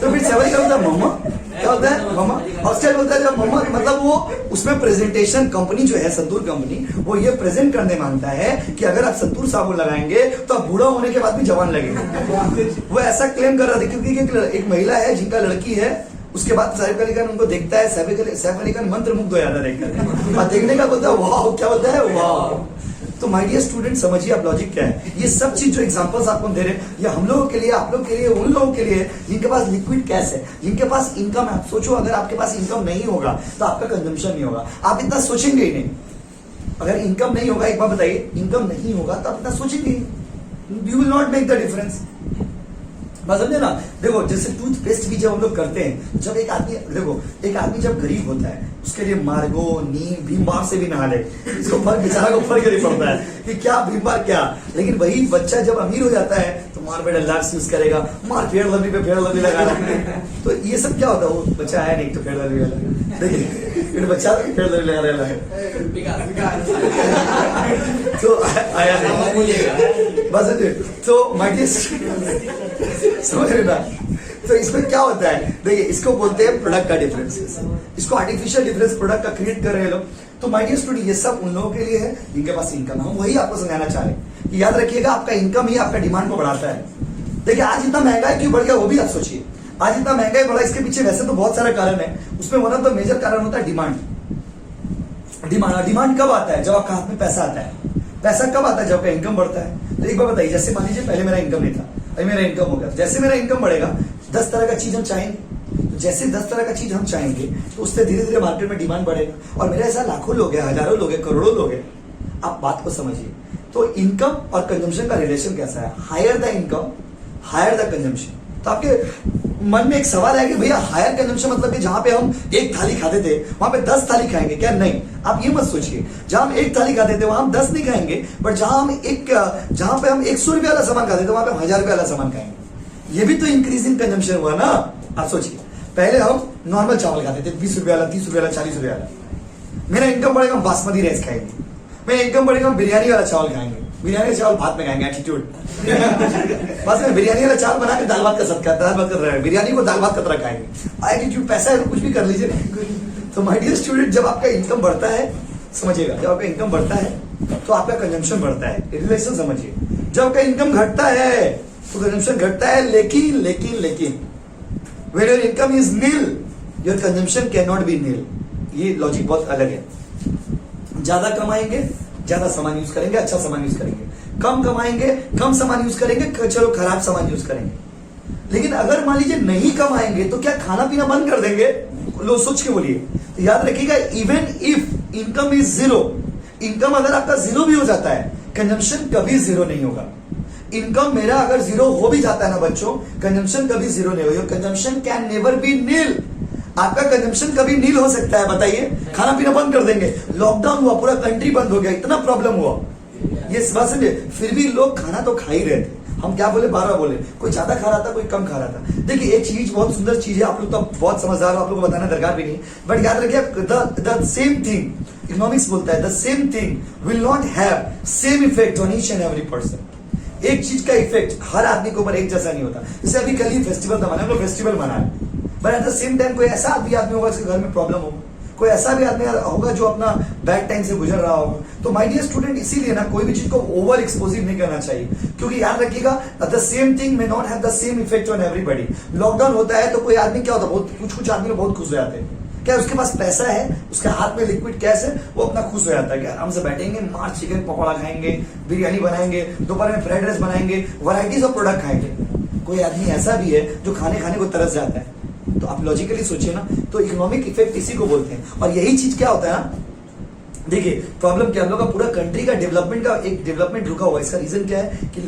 फिर सैफ अली का बोलता मम्मा, क्या होता है मम्मा, और उसके बोलता है जब मम्मा, मतलब वो उसमें प्रेजेंटेशन, कंपनी जो है संतूर कंपनी, वो ये प्रेजेंट करने मांगता है कि अगर आप संतूर साबुन लगाएंगे तो आप बूढ़ा होने के बाद भी जवान लगेंगे। वो ऐसा क्लेम कर रहा था क्योंकि एक महिला है जिनका लड़की है, उसके बाद सैफ अली खान उनको देखता है, सैफ अली खान मंत्र मुग्ध हो जाता है देखकर, और देखने का बोलता है वाह, क्या बोलता है वाह। तो माय डियर स्टूडेंट, समझिए आप लॉजिक क्या है। ये सब चीज जो एग्जांपल्स आपको दे रहे हैं, ये हम लोगों के लिए, आप लोग के लिए, उन लोगों के लिए जिनके पास लिक्विड कैश है, जिनके पास इनकम है। आप सोचो, अगर आपके पास इनकम नहीं होगा तो आपका कंजम्पशन नहीं होगा, आप इतना सोचेंगे ही नहीं। अगर इनकम नहीं होगा, एक बार बताइए, इनकम नहीं होगा तो आप इतना सोचेंगे, you will not make the difference. समझे ना। देखो जैसे टूथपेस्ट भी जब हम लोग करते हैं, जब एक आदमी, देखो एक आदमी जब गरीब होता है, उसके लिए मार्गो, नीम, भीम बार से भी नहा ले, इसको फर्क, बेचारा को फर्क नहीं पड़ता है कि क्या भीम बार क्या। लेकिन वही बच्चा जब अमीर हो जाता है तो मार बेटा लक्स यूज करेगा, मार फेयर लवली पे फेयर लवली लगा रहा। तो ये सब क्या होता है, वो बच्चा आया नहीं तो फेयर लवली वाला, देखिए बच्चा फेयर लवली लगा रहा है तो आया नहीं, बस। तो माय डियर समझ रहे ना। तो इसमें क्या होता है, देखिए इसको बोलते हैं प्रोडक्ट का डिफरेंस, इसको आर्टिफिशियल डिफरेंस प्रोडक्ट का क्रिएट कर रहे हैं लोग। तो माय डियर स्टूडेंट, ये सब उन लोगों के लिए है जिनके पास इनकम है। हम वही आपको समझाना चाह रहे हैं कि याद रखिएगा, आपका इनकम ही आपका डिमांड को बढ़ाता है। देखिए आज इतना महंगाई क्यों बढ़ गया, वो भी आप सोचिए। आज इतना महंगाई बढ़ा, इसके पीछे वैसे तो बहुत सारा कारण है, उसमें वन ऑफ द मेजर कारण होता है डिमांड। डिमांड कब आता है? जब आपका हाथ में पैसा आता है। पैसा कब आता है? जब आपका इनकम बढ़ता है। तो एक बार बताइए, जैसे मान लीजिए पहले मेरा इनकम नहीं था, अभी मेरा इनकम हो गया, जैसे मेरा इनकम बढ़ेगा 10 तरह का चीज हम चाहेंगे, तो जैसे 10 तरह का चीज हम चाहेंगे तो उससे धीरे धीरे मार्केट में डिमांड बढ़ेगा। और मेरे ऐसा लाखों लोग हैं, हजारों लोग हैं, करोड़ों लोग हैं। आप बात को समझिए। तो इनकम और कंजम्पशन का रिलेशन कैसा है? Higher the income higher the consumption. तो आपके मन में एक सवाल है कि भैया हायर कंजम्पशन मतलब कि जहां पे हम एक थाली खाते थे वहां पे 10 थाली खाएंगे क्या? नहीं, आप ये मत सोचिए। जहां हम एक थाली खाते थे वहां हम 10 नहीं खाएंगे, बट जहां पे हम 100 रुपये वाला सामान खाते थे वहां पे हम 1000 रुपये वाला सामान खाएंगे। ये भी तो इंक्रीजिंग कंजम्पशन हुआ ना। आप सोचिए, पहले हम नॉर्मल चावल खाते थे, 20 रुपये वाला, 30 रुपये वाला, 40 रुपये वाला। मेरा इनकम बढ़ेगा, हम बासमती राइस खाएंगे। मेरा इनकम बढ़ेगा, हम बिरयानी वाला चावल खाएंगे। बिरयानी चावल भात में खाएंगे, एटीट्यूड। बस में बिरयानी वाला चावल बना के दाल भात का सदका, दाल भात कर रहे हैं, बिरयानी को दाल भात का तरह खाएंगे। एटीट्यूड, पैसा है तो कुछ भी कर लीजिए। तो माय डियर स्टूडेंट, जब आपका इनकम बढ़ता है, समझिएगा, जब आपका इनकम बढ़ता है तो आपका कंजम्पशन बढ़ता है। रिलेशन समझिए। जब आपका इनकम घटता है तो कंजम्पशन घटता है। लेकिन when your income is nil, your consumption cannot be nil। ये लॉजिक बहुत अलग है। ज्यादा कमाएंगे, ज्यादा सामान यूज करेंगे, अच्छा सामान यूज करेंगे। कम कमाएंगे, कम सामान यूज करेंगे, चलो खराब सामान यूज करेंगे। लेकिन अगर मान लीजिए नहीं कमाएंगे तो क्या खाना पीना बंद कर देंगे? लो सोच के बोलिए। तो याद रखिएगा, even if income is zero, income अगर आपका जीरो भी हो जाता है, कंजम्पशन कभी जीरो नहीं होगा। इनकम मेरा अगर जीरो हो भी जाता है ना बच्चों, कंजम्पशन कभी जीरो नहीं होगा। Consumption can never B Neil. आपका कंजम्पशन कभी नील हो सकता है? बताइए। खाना पीना बंद कर देंगे, लॉकडाउन हुआ, पूरा कंट्री बंद हो गया, इतना प्रॉब्लम हुआ, ये समझे, फिर भी लोग खाना तो खा ही रहे थे। हम क्या बोले, 12 बोले, कोई ज्यादा खा रहा था, कोई कम खा रहा था। देखिए एक चीज बहुत सुंदर चीज है, आप लोग तो बहुत समझदार हो, आप लोग को बताना दरकार भी नहीं, बट याद रखिए द सेम थिंग, इकोनॉमिक्स बोलता है the same thing will not have same effect on each and every person. एक चीज का इफेक्ट हर आदमी के ऊपर एक जैसा नहीं होता। जैसे अभी कल ही फेस्टिवल था, हम लोग फेस्टिवल मनाए, but at the same time कोई ऐसा भी आदमी होगा जिसके घर में प्रॉब्लम हो, कोई ऐसा भी आदमी होगा जो अपना बैड टाइम से गुजर रहा होगा। तो माय डियर स्टूडेंट, इसीलिए ना कोई भी चीज को ओवर एक्सपोजिव नहीं करना चाहिए, क्योंकि याद रखिएगा the same thing may not have the same effect on everybody. Lockdown होता है तो कोई आदमी क्या होता है, बहुत कुछ आदमी बहुत खुश हो जाते हैं। क्या उसके पास पैसा है, उसके हाथ में लिक्विड कैश है, वो अपना खुश हो जाता है कि आराम से बैठेंगे, मार्च चिकन पकौड़ा खाएंगे, बिरयानी बनाएंगे, दोपहर में फ्राइड राइस बनाएंगे, वैरायटीज ऑफ प्रोडक्ट खाएंगे। कोई आदमी ऐसा भी है जो खाने को तरस जाता है। तो आप लॉजिकली सोचिए ना, तो इकोनॉमिक इफेक्ट इसी को बोलते हैं। और यही चीज क्या होता है ना, देखिए प्रॉब्लम क्या, हम लोग का पूरा कंट्री का डेवलपमेंट रुका हुआ है। इसका रीजन क्या है कि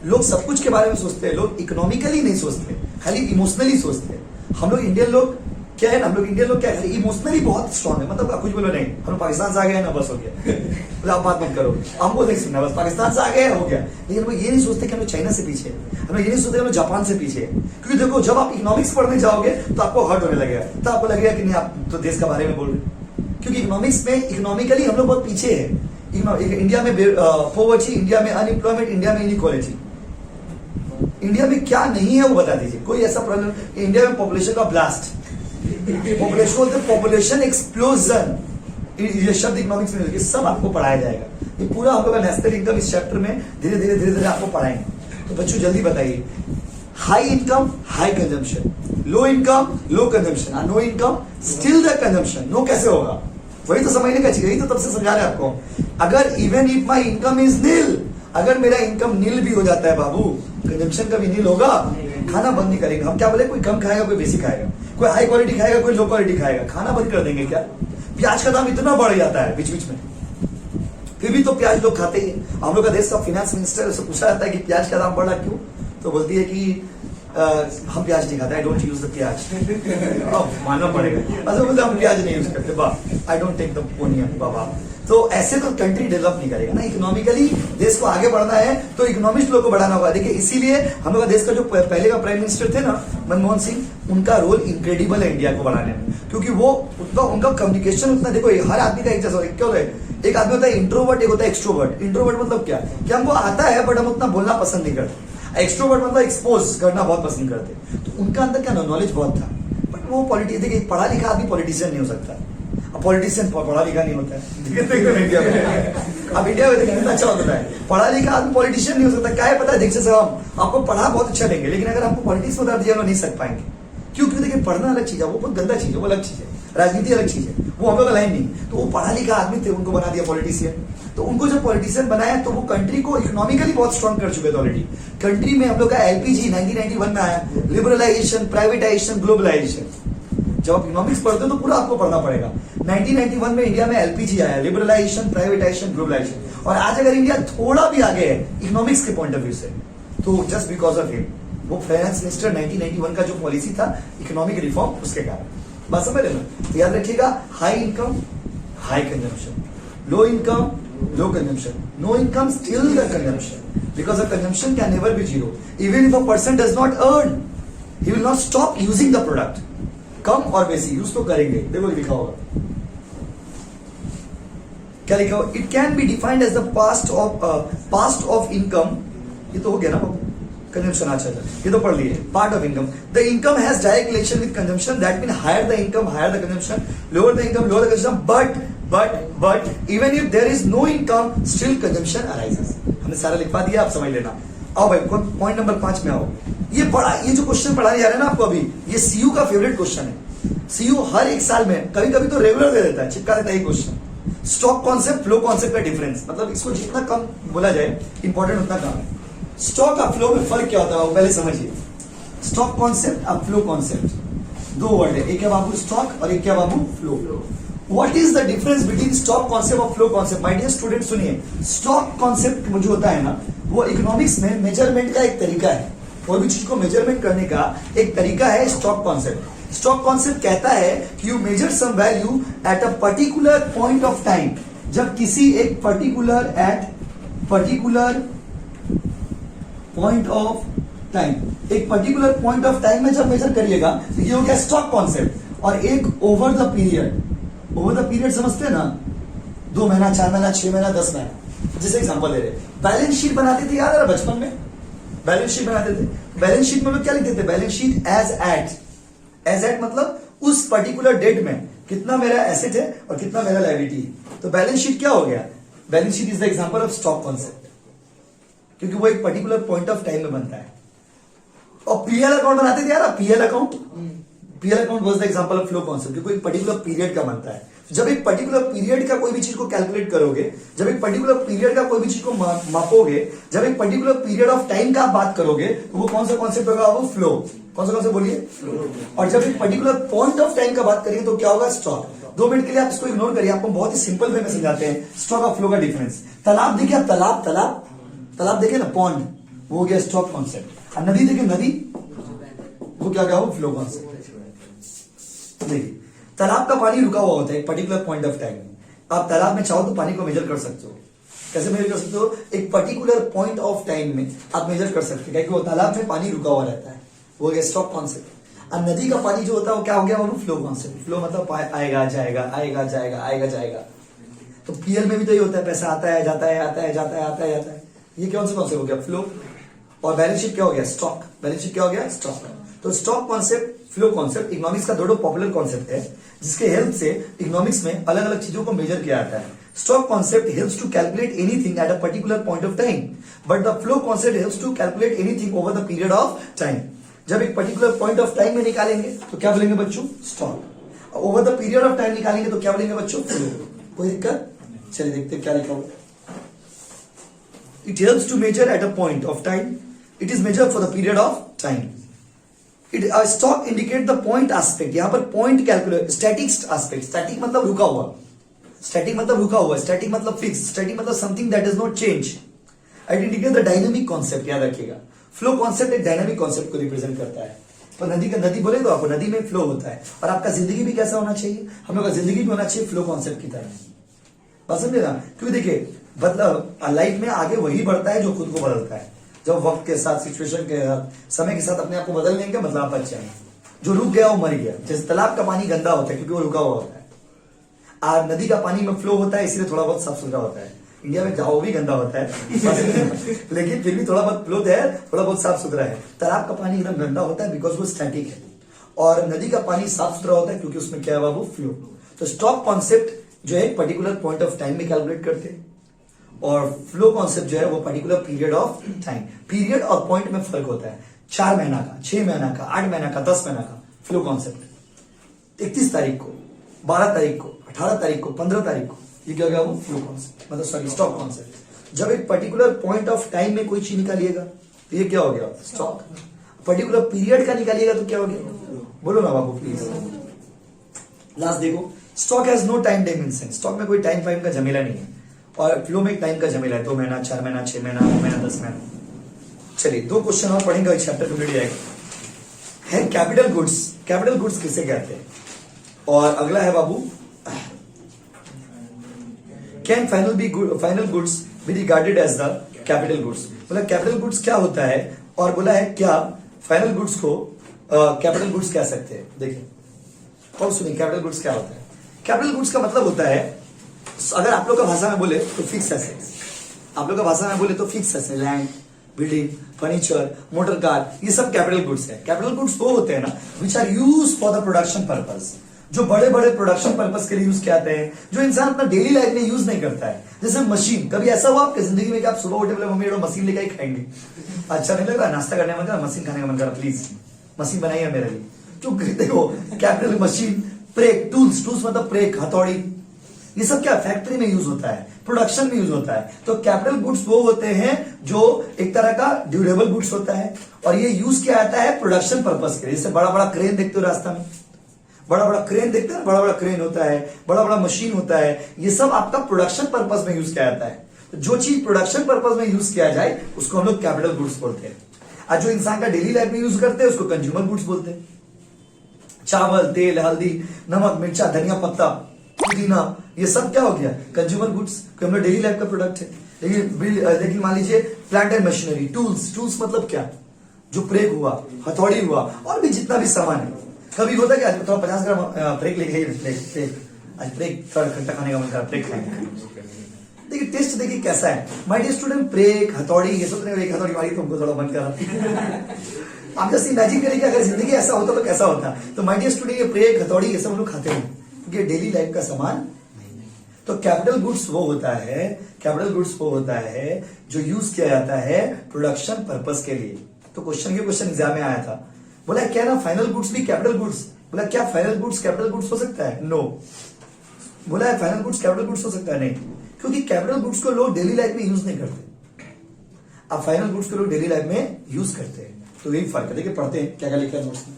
लोग सब कुछ के बारे में सोचते हैं, लोग इकोनॉमिकली नहीं सोचते, खाली इमोशनली सोचते हैं। हम लोग इंडियन लोग क्या है ना, हम लोग इंडियन लोग क्या है, इमोशनली बहुत स्ट्रॉन्ग है। मतलब कुछ बोलो नहीं, हम पाकिस्तान से आ गए ना, बस हो गया। तो आप बात मत करो, हमको नहीं सुनना, बस पाकिस्तान से आ गए हो गया। लेकिन हम ये नहीं सोचते कि हम लोग चाइना से पीछे, हम लोग ये नहीं सोचते कि हम लोग जापान से पीछे। क्योंकि देखो, जब आप इकोनॉमिक्स पढ़ने जाओगे तो आपको हर्ट होने लगेगा, तो आपको लगेगा कि नहीं आप तो देश के बारे में बोल रहे। क्योंकि इकोनॉमिक्स में इकोनॉमिकली हम लोग बहुत पीछे है। इंडिया में पॉवर्टी, इंडिया में अनएम्प्लॉयमेंट, इंडिया में इनइक्वालिटी। इंडिया में क्या नहीं है वो बता दीजिए, कोई ऐसा प्रॉब्लम। इंडिया में पॉपुलेशन का ब्लास्ट, पॉपुलेशन एक्सप्लोजन, ये शब्द इकोनॉमिक्स में सब आपको पढ़ाया जाएगा। ये पूरा हम लोग का नेशनल इनकम इस चैप्टर में धीरे धीरे आपको पढ़ाएंगे। तो बच्चों जल्दी बताइए, high income high consumption, low income low consumption, no income still the consumption. No कैसे होगा, वही तो समझने का चाहिए, यही तो तब से समझा रहे हैं आपको। अगर even if my income is nil, अगर मेरा इनकम नील भी हो जाता है बाबू, कंजम्पशन का भी नील होगा। खाना बंद नहीं करेंगे हम, क्या बोले, कोई कम खाएगा, कोई बेसी खाएगा, कोई हाई क्वालिटी खाएगा, कोई लो क्वालिटी खाएगा। खाना बंद कर देंगे क्या? प्याज का दाम इतना बढ़ जाता है बीच बीच में, फिर भी तो प्याज लोग खाते ही। हम लोग का देश का फाइनेंस मिनिस्टर से पूछा जाता है कि प्याज का दाम बढ़ा क्यों, तो बोलती है कि हम प्याज नहीं खाते, आई डोंट यूज द प्याज। मानना पड़ेगा, मतलब बोलते हम प्याज नहीं यूज करते, बा I don't take the onion बाबा। तो ऐसे तो कंट्री डेवलप नहीं करेगा ना। इकोनॉमिकली देश को आगे बढ़ना है तो इकोनॉमिस्ट लोग को बढ़ाना होगा। देखिए इसीलिए हम लोग का देश का जो पहले का प्राइम मिनिस्टर थे ना, मनमोहन सिंह, उनका रोल इनक्रेडिबल है इंडिया को बढ़ाने में, क्योंकि वो उनका कम्युनिकेशन उतना, देखो हर आदमी का एक जैसा क्या होता है, एक आदमी होता है इंट्रोवर्ट, एक होता है एक्सट्रोवर्ट। इंट्रोवर्ट मतलब क्या कि हमको आता है बट हम उतना बोलना पसंद नहीं करते। एक्सट्रोवर्ट मतलब एक्सपोज करना बहुत पसंद करते। तो उनका अंदर क्या नॉलेज बहुत था, बट वो देखिए पढ़ा लिखा आदमी पॉलिटिशियन नहीं हो सकता। अब पॉलिटिशियन पढ़ा लिखा नहीं होता है। इंडिया में अब इंडिया में कितना अच्छा होता है, पढ़ा लिखा आदमी पॉलिटिशियन नहीं हो सकता। क्या है पता है, दीक्षित साहब आपको पढ़ा बहुत अच्छा देंगे, लेकिन अगर आपको पॉलिटिक्स बता दिया नहीं सक पाएंगे। क्यों? क्योंकि देखिए पढ़ना अलग चीज है, वो बहुत गंदा चीज है, वो अलग चीज है। राजनीति अलग चीज है, वो हम लोग का लाइन नहीं। तो वो पढ़ा लिखा आदमी थे, उनको बना दिया पॉलिटिशियन। तो उनको जब पॉलिटिशियन बनाया तो वो कंट्री को इकोनॉमिकली बहुत स्ट्रॉन्ग कर चुके थे ऑलरेडी। कंट्री में हम लोग का एलपीजी 1991 में आया, लिबरलाइजेशन, प्राइवेटाइजेशन, ग्लोबलाइजेशन। जब आप इकोनॉमिक्स पढ़ते हो तो पूरा आपको पढ़ना पड़ेगा। 1991 में इंडिया में एलपीजी आया, लिबरलाइजेशन, प्राइवेटाइजेशन, ग्लोबलाइजेशन। और आज अगर इंडिया थोड़ा भी आगे है इकोनॉमिक्स के पॉइंट ऑफ व्यू से, तो जस्ट बिकॉज ऑफ हिम, वो फाइनेंस मिनिस्टर 1991 का जो पॉलिसी था इकोनॉमिक रिफॉर्म, उसके कारण। बात समझ रहे ना? तो याद रखिएगा, high income high consumption, low income low consumption, no income still the consumption, because the consumption can never be zero. Even if a person does not earn, he will not stop using the product. कम और बेसी यूज तो करेंगे। देखो लिखा होगा, क्या लिखा हो? It can be defined as the past of income. ये तो हो गया ना कंजम्पशन। अच्छा, ये तो पढ़ लिए। Part of income, the income has direct relation with consumption, that mean higher the income higher the consumption, lower the income lower the consumption, but even if there is no income still consumption arises. हमने सारा लिखवा दिया, आप समझ लेना। आओ भाई पॉइंट नंबर 5 में आओ। ये जो क्वेश्चन पढ़ाने जा रहे हैं ना आपको अभी, ये सीयू का फेवरेट क्वेश्चन है। सीयू हर एक साल में कभी कभी तो रेगुलर दे देता है, चिपका देता है ये question. Stock concept flow concept का डिफरेंस, मतलब इसको जितना कम बोला जाए इंपॉर्टेंट उतना कम है। स्टॉक और फ्लो में फर्क क्या होता है वो पहले समझिए। स्टॉक कॉन्सेप्ट और फ्लो कॉन्सेप्ट, दो वर्ड है, एक है बाबू स्टॉक और एक है बाबू flow. What is the difference between stock concept और flow concept? My dear student सुनिए, स्टॉक कॉन्सेप्ट जो होता है ना, वो इकोनॉमिक्स में मेजरमेंट का एक तरीका है। कोई भी चीज को मेजरमेंट करने का एक तरीका है स्टॉक कॉन्सेप्ट। स्टॉक कॉन्सेप्ट कहता है कि you measure some value at a particular point of time. जब किसी एक पर्टिकुलर पॉइंट ऑफ टाइम, एक पर्टिकुलर पॉइंट ऑफ टाइम में जब मेजर करिएगा तो ये हो गया स्टॉक कॉन्सेप्ट। और एक ओवर द पीरियड समझते हैं ना, 2 महीना 4 महीना 6 महीना 10 महीना। जैसे एग्जांपल दे रहे, बैलेंस शीट बनाते थे, याद है ना बचपन में बैलेंस शीट बनाते थे। बैलेंस शीट में लोग क्या लिखते थे? बैलेंस शीट एज एट मतलब उस पर्टिकुलर डेट में कितना मेरा एसेट है और कितना मेरा लायबिलिटी है। तो बैलेंस शीट क्या हो गया? Balance sheet is the example of stock concept, क्योंकि वो एक पर्टिकुलर पॉइंट ऑफ टाइम में बनता है। और पीएल अकाउंट बनाते थे यार, PL account was the example of flow concept, क्योंकि एक पर्टिकुलर पीरियड का बनता है। जब एक पर्टिकुलर पीरियड का कोई भी चीज को कैलकुलेट करोगे, जब एक पर्टिकुलर पीरियड का कोई भी चीज को मापोगे, जब एक पर्टिकुलर पीरियड ऑफ टाइम का आप बात करोगे, तो वो कौन सा कॉन्सेप्ट होगा? वो फ्लो। कौन सा बोलिए? और जब एक पर्टिकुलर पॉइंट ऑफ टाइम का बात करेंगे तो क्या होगा? स्टॉक। 2 मिनट के लिए आप इसको इग्नोर करिए, आपको बहुत ही सिंपल वे में समझाते हैं स्टॉक और फ्लो का डिफरेंस। तालाब देखिए आप, तालाब देखिए ना, पॉन्ड, वो हो गया स्टॉक कॉन्सेप्ट। और नदी देखिए, नदी वो क्या वो फ्लो कॉन्सेप्ट। देखिए तालाब का पानी रुका हुआ होता है एक पर्टिकुलर पॉइंट ऑफ टाइम में। आप तालाब में चाहो तो पानी को मेजर कर सकते हो। कैसे मेजर कर सकते हो? एक पर्टिकुलर पॉइंट ऑफ टाइम में आप मेजर कर सकते हो, क्योंकि वो तालाब में पानी रुका हुआ रहता है, वो हो गया स्टॉक कॉन्सेप्ट। और नदी का पानी जो होता है वो क्या हो गया? वो फ्लो कॉन्सेप्ट। फ्लो मतलब आएगा जाएगा, आएगा जाएगा, आएगा जाएगा। तो पीएल में भी तो ये होता है, पैसा आता है जाता है, आता है जाता है, आता है जाता है। ये कौन सा कॉन्सेप्ट हो गया? फ्लो। और बैलेंस शीट क्या हो गया? स्टॉक। बैलेंस शीट क्या हो गया? स्टॉक। तो stock concept, flow concept economics का दोनों पॉपुलर कॉन्सेप्ट है, जिसके हेल्प से इकोनॉमिक्स में अलग अलग चीजों को मेजर किया जाता है। Stock concept helps to calculate anything at a particular point of time, but the flow concept helps to calculate anything over the period of time. जब एक पर्टिकुलर पॉइंट ऑफ टाइम में निकालेंगे तो क्या बोलेंगे बच्चों? Stock. Over the period of time निकालेंगे तो क्या बोलेंगे बच्चों? फ्लो। कोई दिक्कत? चलिए देखते हैं क्या लिखा हुआ। It helps to measure at a point of time. It is measured for the period of time. Stock indicate the point aspect. यहाँ पर point calculate static aspect. Static मतलब रुका हुआ. Static मतलब रुका हुआ. Static मतलब fixed. Static मतलब something that does not change. It indicate the dynamic concept. याद रखिएगा. Flow concept एक dynamic concept को represent करता है. तो नदी बोले तो आपको नदी में फ्लो होता है, और आपका जिंदगी भी कैसा होना चाहिए? हम लोग का जिंदगी भी होना चाहिए फ्लो कॉन्सेप्ट की तरह। बात समझे ना? क्योंकि देखिए मतलब लाइफ में आगे वही बढ़ता है जो खुद को बदलता है। जब वक्त के साथ, सिचुएशन के साथ, समय के साथ अपने आप को बदल लेंगे, मतलब आप बच जाएंगे। जो रुक गया वो मर गया। जैसे तालाब का पानी गंदा होता है क्योंकि वो रुका हुआ होता है, और नदी का पानी में फ्लो होता है इसलिए थोड़ा बहुत साफ सुथरा होता है। इंडिया में जाओ भी गंदा होता है लेकिन फिर भी थोड़ा बहुत फ्लो है, थोड़ा बहुत साफ सुथरा है। तालाब का पानी एकदम गंदा होता है बिकॉज वो स्टैटिक है, और नदी का पानी साफ सुथरा होता है क्योंकि उसमें क्या है वो फ्लो। तो स्टॉक कॉन्सेप्ट जो है पर्टिकुलर पॉइंट ऑफ टाइम में कैलकुलेट करते हैं, और फ्लो कॉन्सेप्ट जो है वो particular period of time. Period और पॉइंट में फर्क होता है। 4 महीना का, 6 महीना का, 8 महीना का, 10 महीना का फ्लो कॉन्सेप्ट। 31 तारीख को 12 तारीख को, 18 तारीख को, 15 तारीख को, ये क्या गया वो फ्लो कॉन्सेप्ट, मतलब सॉरी स्टॉक कॉन्सेप्ट। जब एक पर्टिकुलर पॉइंट ऑफ टाइम में कोई चीज निकालिएगा तो ये क्या हो गया स्टॉक, पर्टिकुलर पीरियड का निकालिएगा तो क्या हो गया, बोलो ना बाबू प्लीज। लास्ट देखो, stock has no time dimension, stock में कोई टाइम फाइम का झमेला नहीं है, और फ्लो में एक टाइम का झमेला है, 2 महीना, 4 महीना, 6 महीना, 9 महीना, 10 महीना। चलिए 2 क्वेश्चन और पढ़ेंगे, चैप्टर कंप्लीट जाएगा। है कैपिटल गुड्स, कैपिटल गुड्स किसे कहते हैं, और अगला है बाबू can final goods be regarded as the capital goods, बोला कैपिटल गुड्स क्या होता है, और बोला है क्या फाइनल गुड्स को कैपिटल गुड्स कह सकते हैं। देखिए और सुनिए कैपिटल गुड्स क्या होता है। कैपिटल गुड्स का मतलब होता है, अगर आप लोग का भाषा में बोले तो फिक्स एसेट्स, आप लोग का भाषा में बोले तो fix asset, land, building, furniture, motor car, ये सब कैपिटल गुड्स है। कैपिटल गुड्स वो होते हैं ना which are use for the production purpose, जो बड़े बड़े प्रोडक्शन पर्पस के लिए यूज किए जाते हैं, जो इंसान अपना डेली लाइफ में यूज नहीं करता है। जैसे मशीन, कभी ऐसा हुआ आपकी जिंदगी में कि आप सुबह उठे बोले मम्मी मशीन लेकर ही खाएंगे, अच्छा नहीं लग रहा, नाश्ता करने का मन कर, मशीन खाने का मन कर, प्लीज मशीन बनाइए मेरे लिए। तो देखो कैपिटल मशीन, प्रेक, टूल्स, टूल्स मतलब प्रेक, हथौड़ी, ये सब क्या फैक्ट्री में यूज होता है, प्रोडक्शन में यूज होता है। तो कैपिटल गुड्स वो होते हैं जो एक तरह का ड्यूरेबल गुड्स होता है, और ये यूज किया जाता है प्रोडक्शन पर्पस के लिए। जैसे बड़ा बड़ा क्रेन देखते हो रास्ता में, बड़ा बड़ा क्रेन देखते हैं, बड़ा बड़ा क्रेन होता है, बड़ा बड़ा मशीन होता है, ये सब आपका प्रोडक्शन पर्पस में यूज किया जाता है। तो जो चीज प्रोडक्शन पर्पस में यूज किया जाए उसको हम लोग कैपिटल गुड्स बोलते हैं, और जो इंसान का डेली लाइफ में यूज करते हैं उसको कंज्यूमर गुड्स बोलते हैं। चावल, तेल, हल्दी, नमक, मिर्चा, धनिया पत्ता, पुदीना, ये सब क्या हो गया कंज्यूमर गुड्स, हम लोग डेली लाइफ का प्रोडक्ट है। लेकिन मान लीजिए plant and machinery, tools, tools मतलब क्या, जो प्रेक हुआ, हथौड़ी हुआ, और भी जितना भी सामान है। कभी होता है क्या, थोड़ा 50 ग्राम प्रेक लेके आज प्रेक थोड़ा खट्टा खाने का मन कर, प्रेक खाएंगे। देखिए टेस्ट देखिए कैसा है माय डियर स्टूडेंट, प्रेक, हथौड़ी, ये सब एक हथौड़ी मारी तो हमको थोड़ा मन कर। आप जैसे इमेजिन करिए अगर जिंदगी ऐसा होता तो कैसा होता। तो माय डियर स्टूडेंट, ये प्रेक, हथौड़ी, ये सब हम लोग खाते हैं क्योंकि डेली लाइफ का सामान नहीं है। तो कैपिटल गुड्स वो होता है, कैपिटल गुड्स वो होता है जो यूज किया जाता है प्रोडक्शन पर्पस के लिए। तो क्वेश्चन एग्जाम में आया था, बोला क्या ना फाइनल गुड्स भी कैपिटल गुड्स, बोला क्या फाइनल गुड्स कैपिटल गुड्स हो सकता है, नो। बोला है फाइनल गुड्स कैपिटल गुड्स हो सकता है, नहीं, क्योंकि कैपिटल गुड्स को लोग डेली लाइफ में यूज नहीं करते, अब फाइनल गुड्स को लोग डेली लाइफ में यूज करते हैं। तो यही फर्क है। देखिए पढ़ते हैं क्या क्या लिखा है नोट्स में।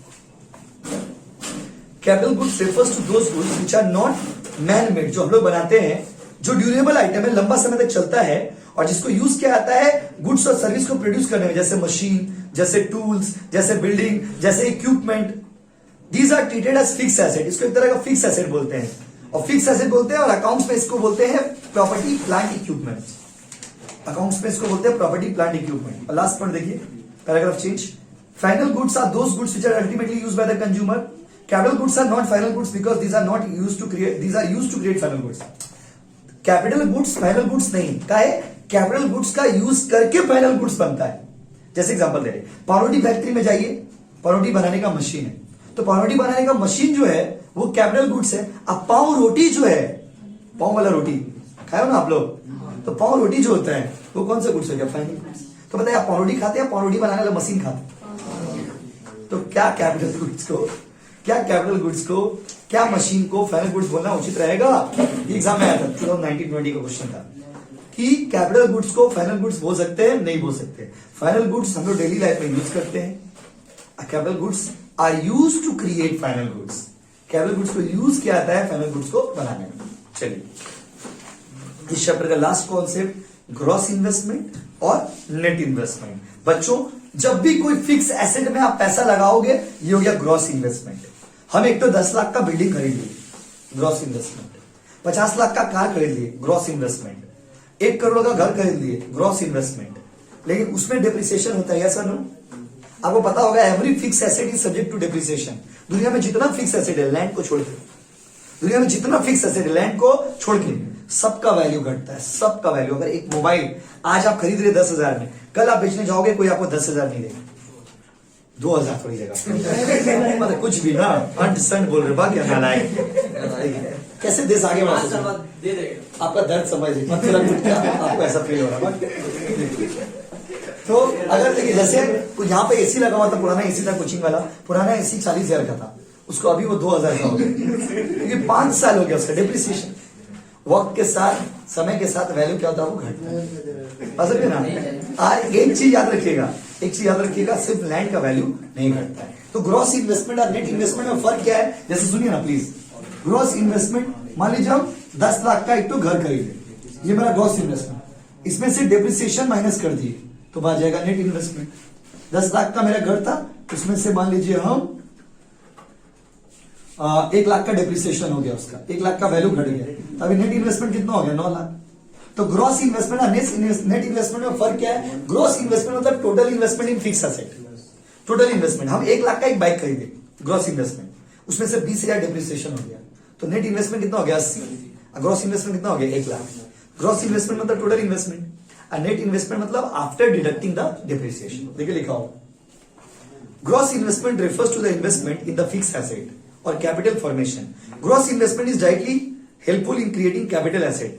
Capital goods refers to those goods which are not man made, जो हम लोग बनाते हैं, जो ड्यूरेबल आइटम है, लंबा समय तक चलता है, और जिसको यूज किया जाता है गुड्स और सर्विस को प्रोड्यूस करने में, जैसे मशीन, जैसे टूल्स, जैसे बिल्डिंग, जैसे equipment. These are treated as fix asset, इसको एक तरह का फिक्स एसेट बोलते हैं, और फिक्स एसेट बोलते हैं, और अकाउंट्स में इसको बोलते हैं प्रॉपर्टी प्लांट इक्विपमेंट, अकाउंट्स में इसको बोलते हैं प्रॉपर्टी प्लांट इक्विपमेंट। और लास्ट पॉइंट देखिए, paragraph change. Final goods are those goods which are ultimately used by the consumer. Capital goods are not final goods because these are not used to create, these are used to create final goods. Capital goods final goods नहीं, क्या है, कैपिटल गुड्स का यूज करके फाइनल गुड्स बनता है। जैसे एग्जांपल दे रहे, पावरोटी फैक्ट्री में जाइए, पावरोटी बनाने का मशीन है, तो पावरोटी बनाने का मशीन जो है वो कैपिटल गुड्स है। अब पाव रोटी जो है, पाव वाला रोटी खाए हो ना आप लोग, तो पाव रोटी जो होता है वो कौन सा गुड्स हो गया, फाइनल गुड्स। तो बताइए आप पाव रोटी खाते हैं, पाव रोटी बनाने वाला मशीन खाते हैं, तो क्या कैपिटल गुड्स को, क्या कैपिटल गुड्स को, क्या मशीन को फाइनल गुड्स बोलना उचित रहेगा। एग्जाम में आया था 2019-20 का क्वेश्चन था कि कैपिटल गुड्स को फाइनल गुड्स बोल सकते हैं, नहीं बोल सकते। फाइनल गुड्स हम लोग डेली लाइफ में यूज करते हैं, capital goods are use to create final goods. Capital goods को यूज किया जाता है फाइनल गुड्स को बनाने में। चलिए इस चैप्टर का लास्ट कॉन्सेप्ट ग्रॉस इन्वेस्टमेंट और नेट इन्वेस्टमेंट। बच्चों जब भी कोई फिक्स एसेट में आप पैसा लगाओगे, ये हो गया ग्रॉस इन्वेस्टमेंट। हम एक तो 10 लाख का बिल्डिंग खरीद लिए, ग्रॉस इन्वेस्टमेंट। 50 लाख का कार खरीद लिए, ग्रॉस इन्वेस्टमेंट। 1 करोड़ का घर खरीद लिए, ग्रॉस इन्वेस्टमेंट। लेकिन उसमें डिप्रिसिएशन होता है, ऐसा नो? आपको पता होगा every fix asset is subject to depreciation. दुनिया में जितना फिक्स एसेट है लैंड को छोड़ के, दुनिया में जितना फिक्स एसेट है लैंड को छोड़ के, सबका वैल्यू घटता है, सबका वैल्यू। अगर एक मोबाइल आज आप खरीद रहे 10,000 में, कल आप बेचने जाओगे कोई आपको 10,000 नहीं देगा, 2,000 थोड़ी देगा। मतलब कुछ भी ना अंट संट बोल रहे बाकी नालायक। कैसे देश आगे बढ़ा दे देगा, आपका दर्द समझ लीजिए, आपको ऐसा फील हो रहा है। तो अगर देखिए जैसे यहाँ पे एसी लगा हुआ था, पुराना एसी था कोचिंग वाला, पुराना एसी 40,000 का था, उसको अभी वो 2000 का हो गया, क्योंकि 5 साल हो गया उसका डेप्रिसिएशन। वक्त के साथ, समय के साथ वैल्यू क्या होता है, वो घटता है। समझ ना? एक चीज याद रखिएगा, सिर्फ लैंड का वैल्यू नहीं घटता है। तो ग्रॉस इन्वेस्टमेंट और नेट इन्वेस्टमेंट में फर्क क्या है, जैसे सुनिए ना प्लीज। ग्रॉस इन्वेस्टमेंट, मान लीजिए हम 10 लाख का एक तो घर खरीदे, ये मेरा ग्रॉस इन्वेस्टमेंट, इसमें से डेप्रिसिएशन माइनस कर दिए तो आ जाएगा नेट इन्वेस्टमेंट। 10 लाख का मेरा घर था, उसमें से मान लीजिए हम 1 लाख का डेप्रिसिएशन हो गया, उसका 1 लाख का वैल्यू घट गया, तो अभी नेट इन्वेस्टमेंट कितना हो गया, 9 लाख। तो ग्रॉस इन्वेस्टमेंट और नेट इन्वेस्टमेंट में फर्क क्या है? ग्रॉस इन्वेस्टमेंट मतलब total investment in fix asset, total investment. हम 1 लाख का एक बाइक खरीदे, ग्रॉस इन्वेस्टमेंट, उसमें से 20,000 डेप्रिसिएशन हो गया, तो नेट इन्वेस्टमेंट कितना हो गया, 80। ग्रॉस इन्वेस्टमेंट कितना हो गया, 1 लाख। ग्रॉस इन्वेस्टमेंट मतलब टोटल इन्वेस्टमेंट, और नेट इन्वेस्टमेंट मतलब आफ्टर डिडक्टिंग द डेप्रिसिएशन। देखिए लिखा हो, gross investment refers to the investment in the fixed asset or capital formation. Gross investment is directly helpful in creating capital asset.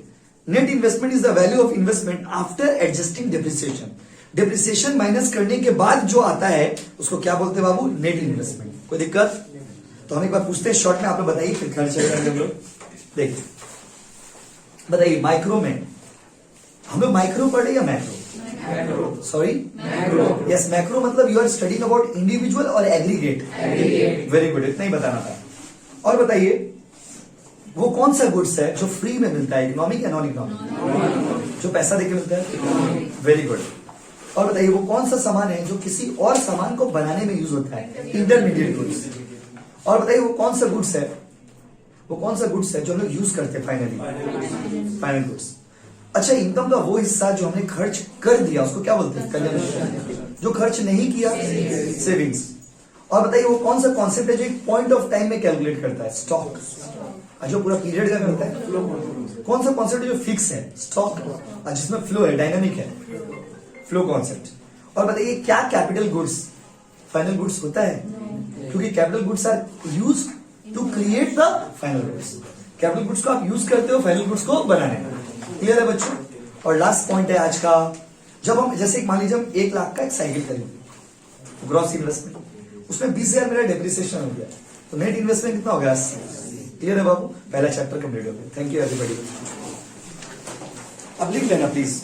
Net investment is the value of investment after adjusting depreciation. Depreciation minus करने के बाद जो आता है उसको क्या बोलते हैं बाबू, नेट इन्वेस्टमेंट। कोई दिक्कत? तो हम एक बार पूछते हैं शॉर्ट में, आप लोग बताइए, फिर खर्च करेंगे हम लोग। देखिए बताइए, माइक्रो में हम लोग माइक्रो पढ़े या मैक्रो? सॉरी, यस, मैक्रो मतलब you are studying about individual और एग्रीगेट। वेरी गुड, इतना ही बताना था। और बताइए, वो कौन सा गुड्स है जो फ्री में मिलता है, इकोनॉमिक या नॉन इकोनॉमिक? जो पैसा देके मिलता है। Very good. और बताइए, वो कौन सा सामान है जो किसी और सामान को बनाने में यूज होता है, इंटरमीडिएट गुड्स। और बताइए, वो कौन सा गुड्स है जो हम लोग यूज करते हैं फाइनल गुड्स। अच्छा, इनकम का वो हिस्सा जो हमने खर्च कर दिया उसको क्या बोलते हैं, कंजम्पशन। जो खर्च नहीं किया, सेविंग्स। और बताइए, वो कौन सा कॉन्सेप्ट है जो एक पॉइंट ऑफ टाइम में कैलकुलेट करता है, स्टॉक। जो पूरा पीरियड का करता है। कौन सा कॉन्सेप्ट जो फिक्स है, स्टॉक, जिसमें फ्लो है, डायनामिक है, फ्लो कॉन्सेप्ट। और बताइए, क्या कैपिटल गुड्स फाइनल गुड्स होता है? क्योंकि capital goods are use to create the final goods. Capital goods को आप यूज करते हो फाइनल गुड्स को बनाने में। क्लियर है बच्चों? और लास्ट पॉइंट है आज का, जब हम जैसे मान लीजिए हम 1 लाख का एक साइकिल खरीदे, ग्रॉस इन्वेस्टमेंट, उसमें 20,000 मेरा डेप्रिसिएशन हो गया, तो नेट इन्वेस्टमेंट कितना हो गया, 80। क्लियर है बाबू? पहला चैप्टर कंप्लीट हो गया। Thank you everybody. अब लिख लेना प्लीज।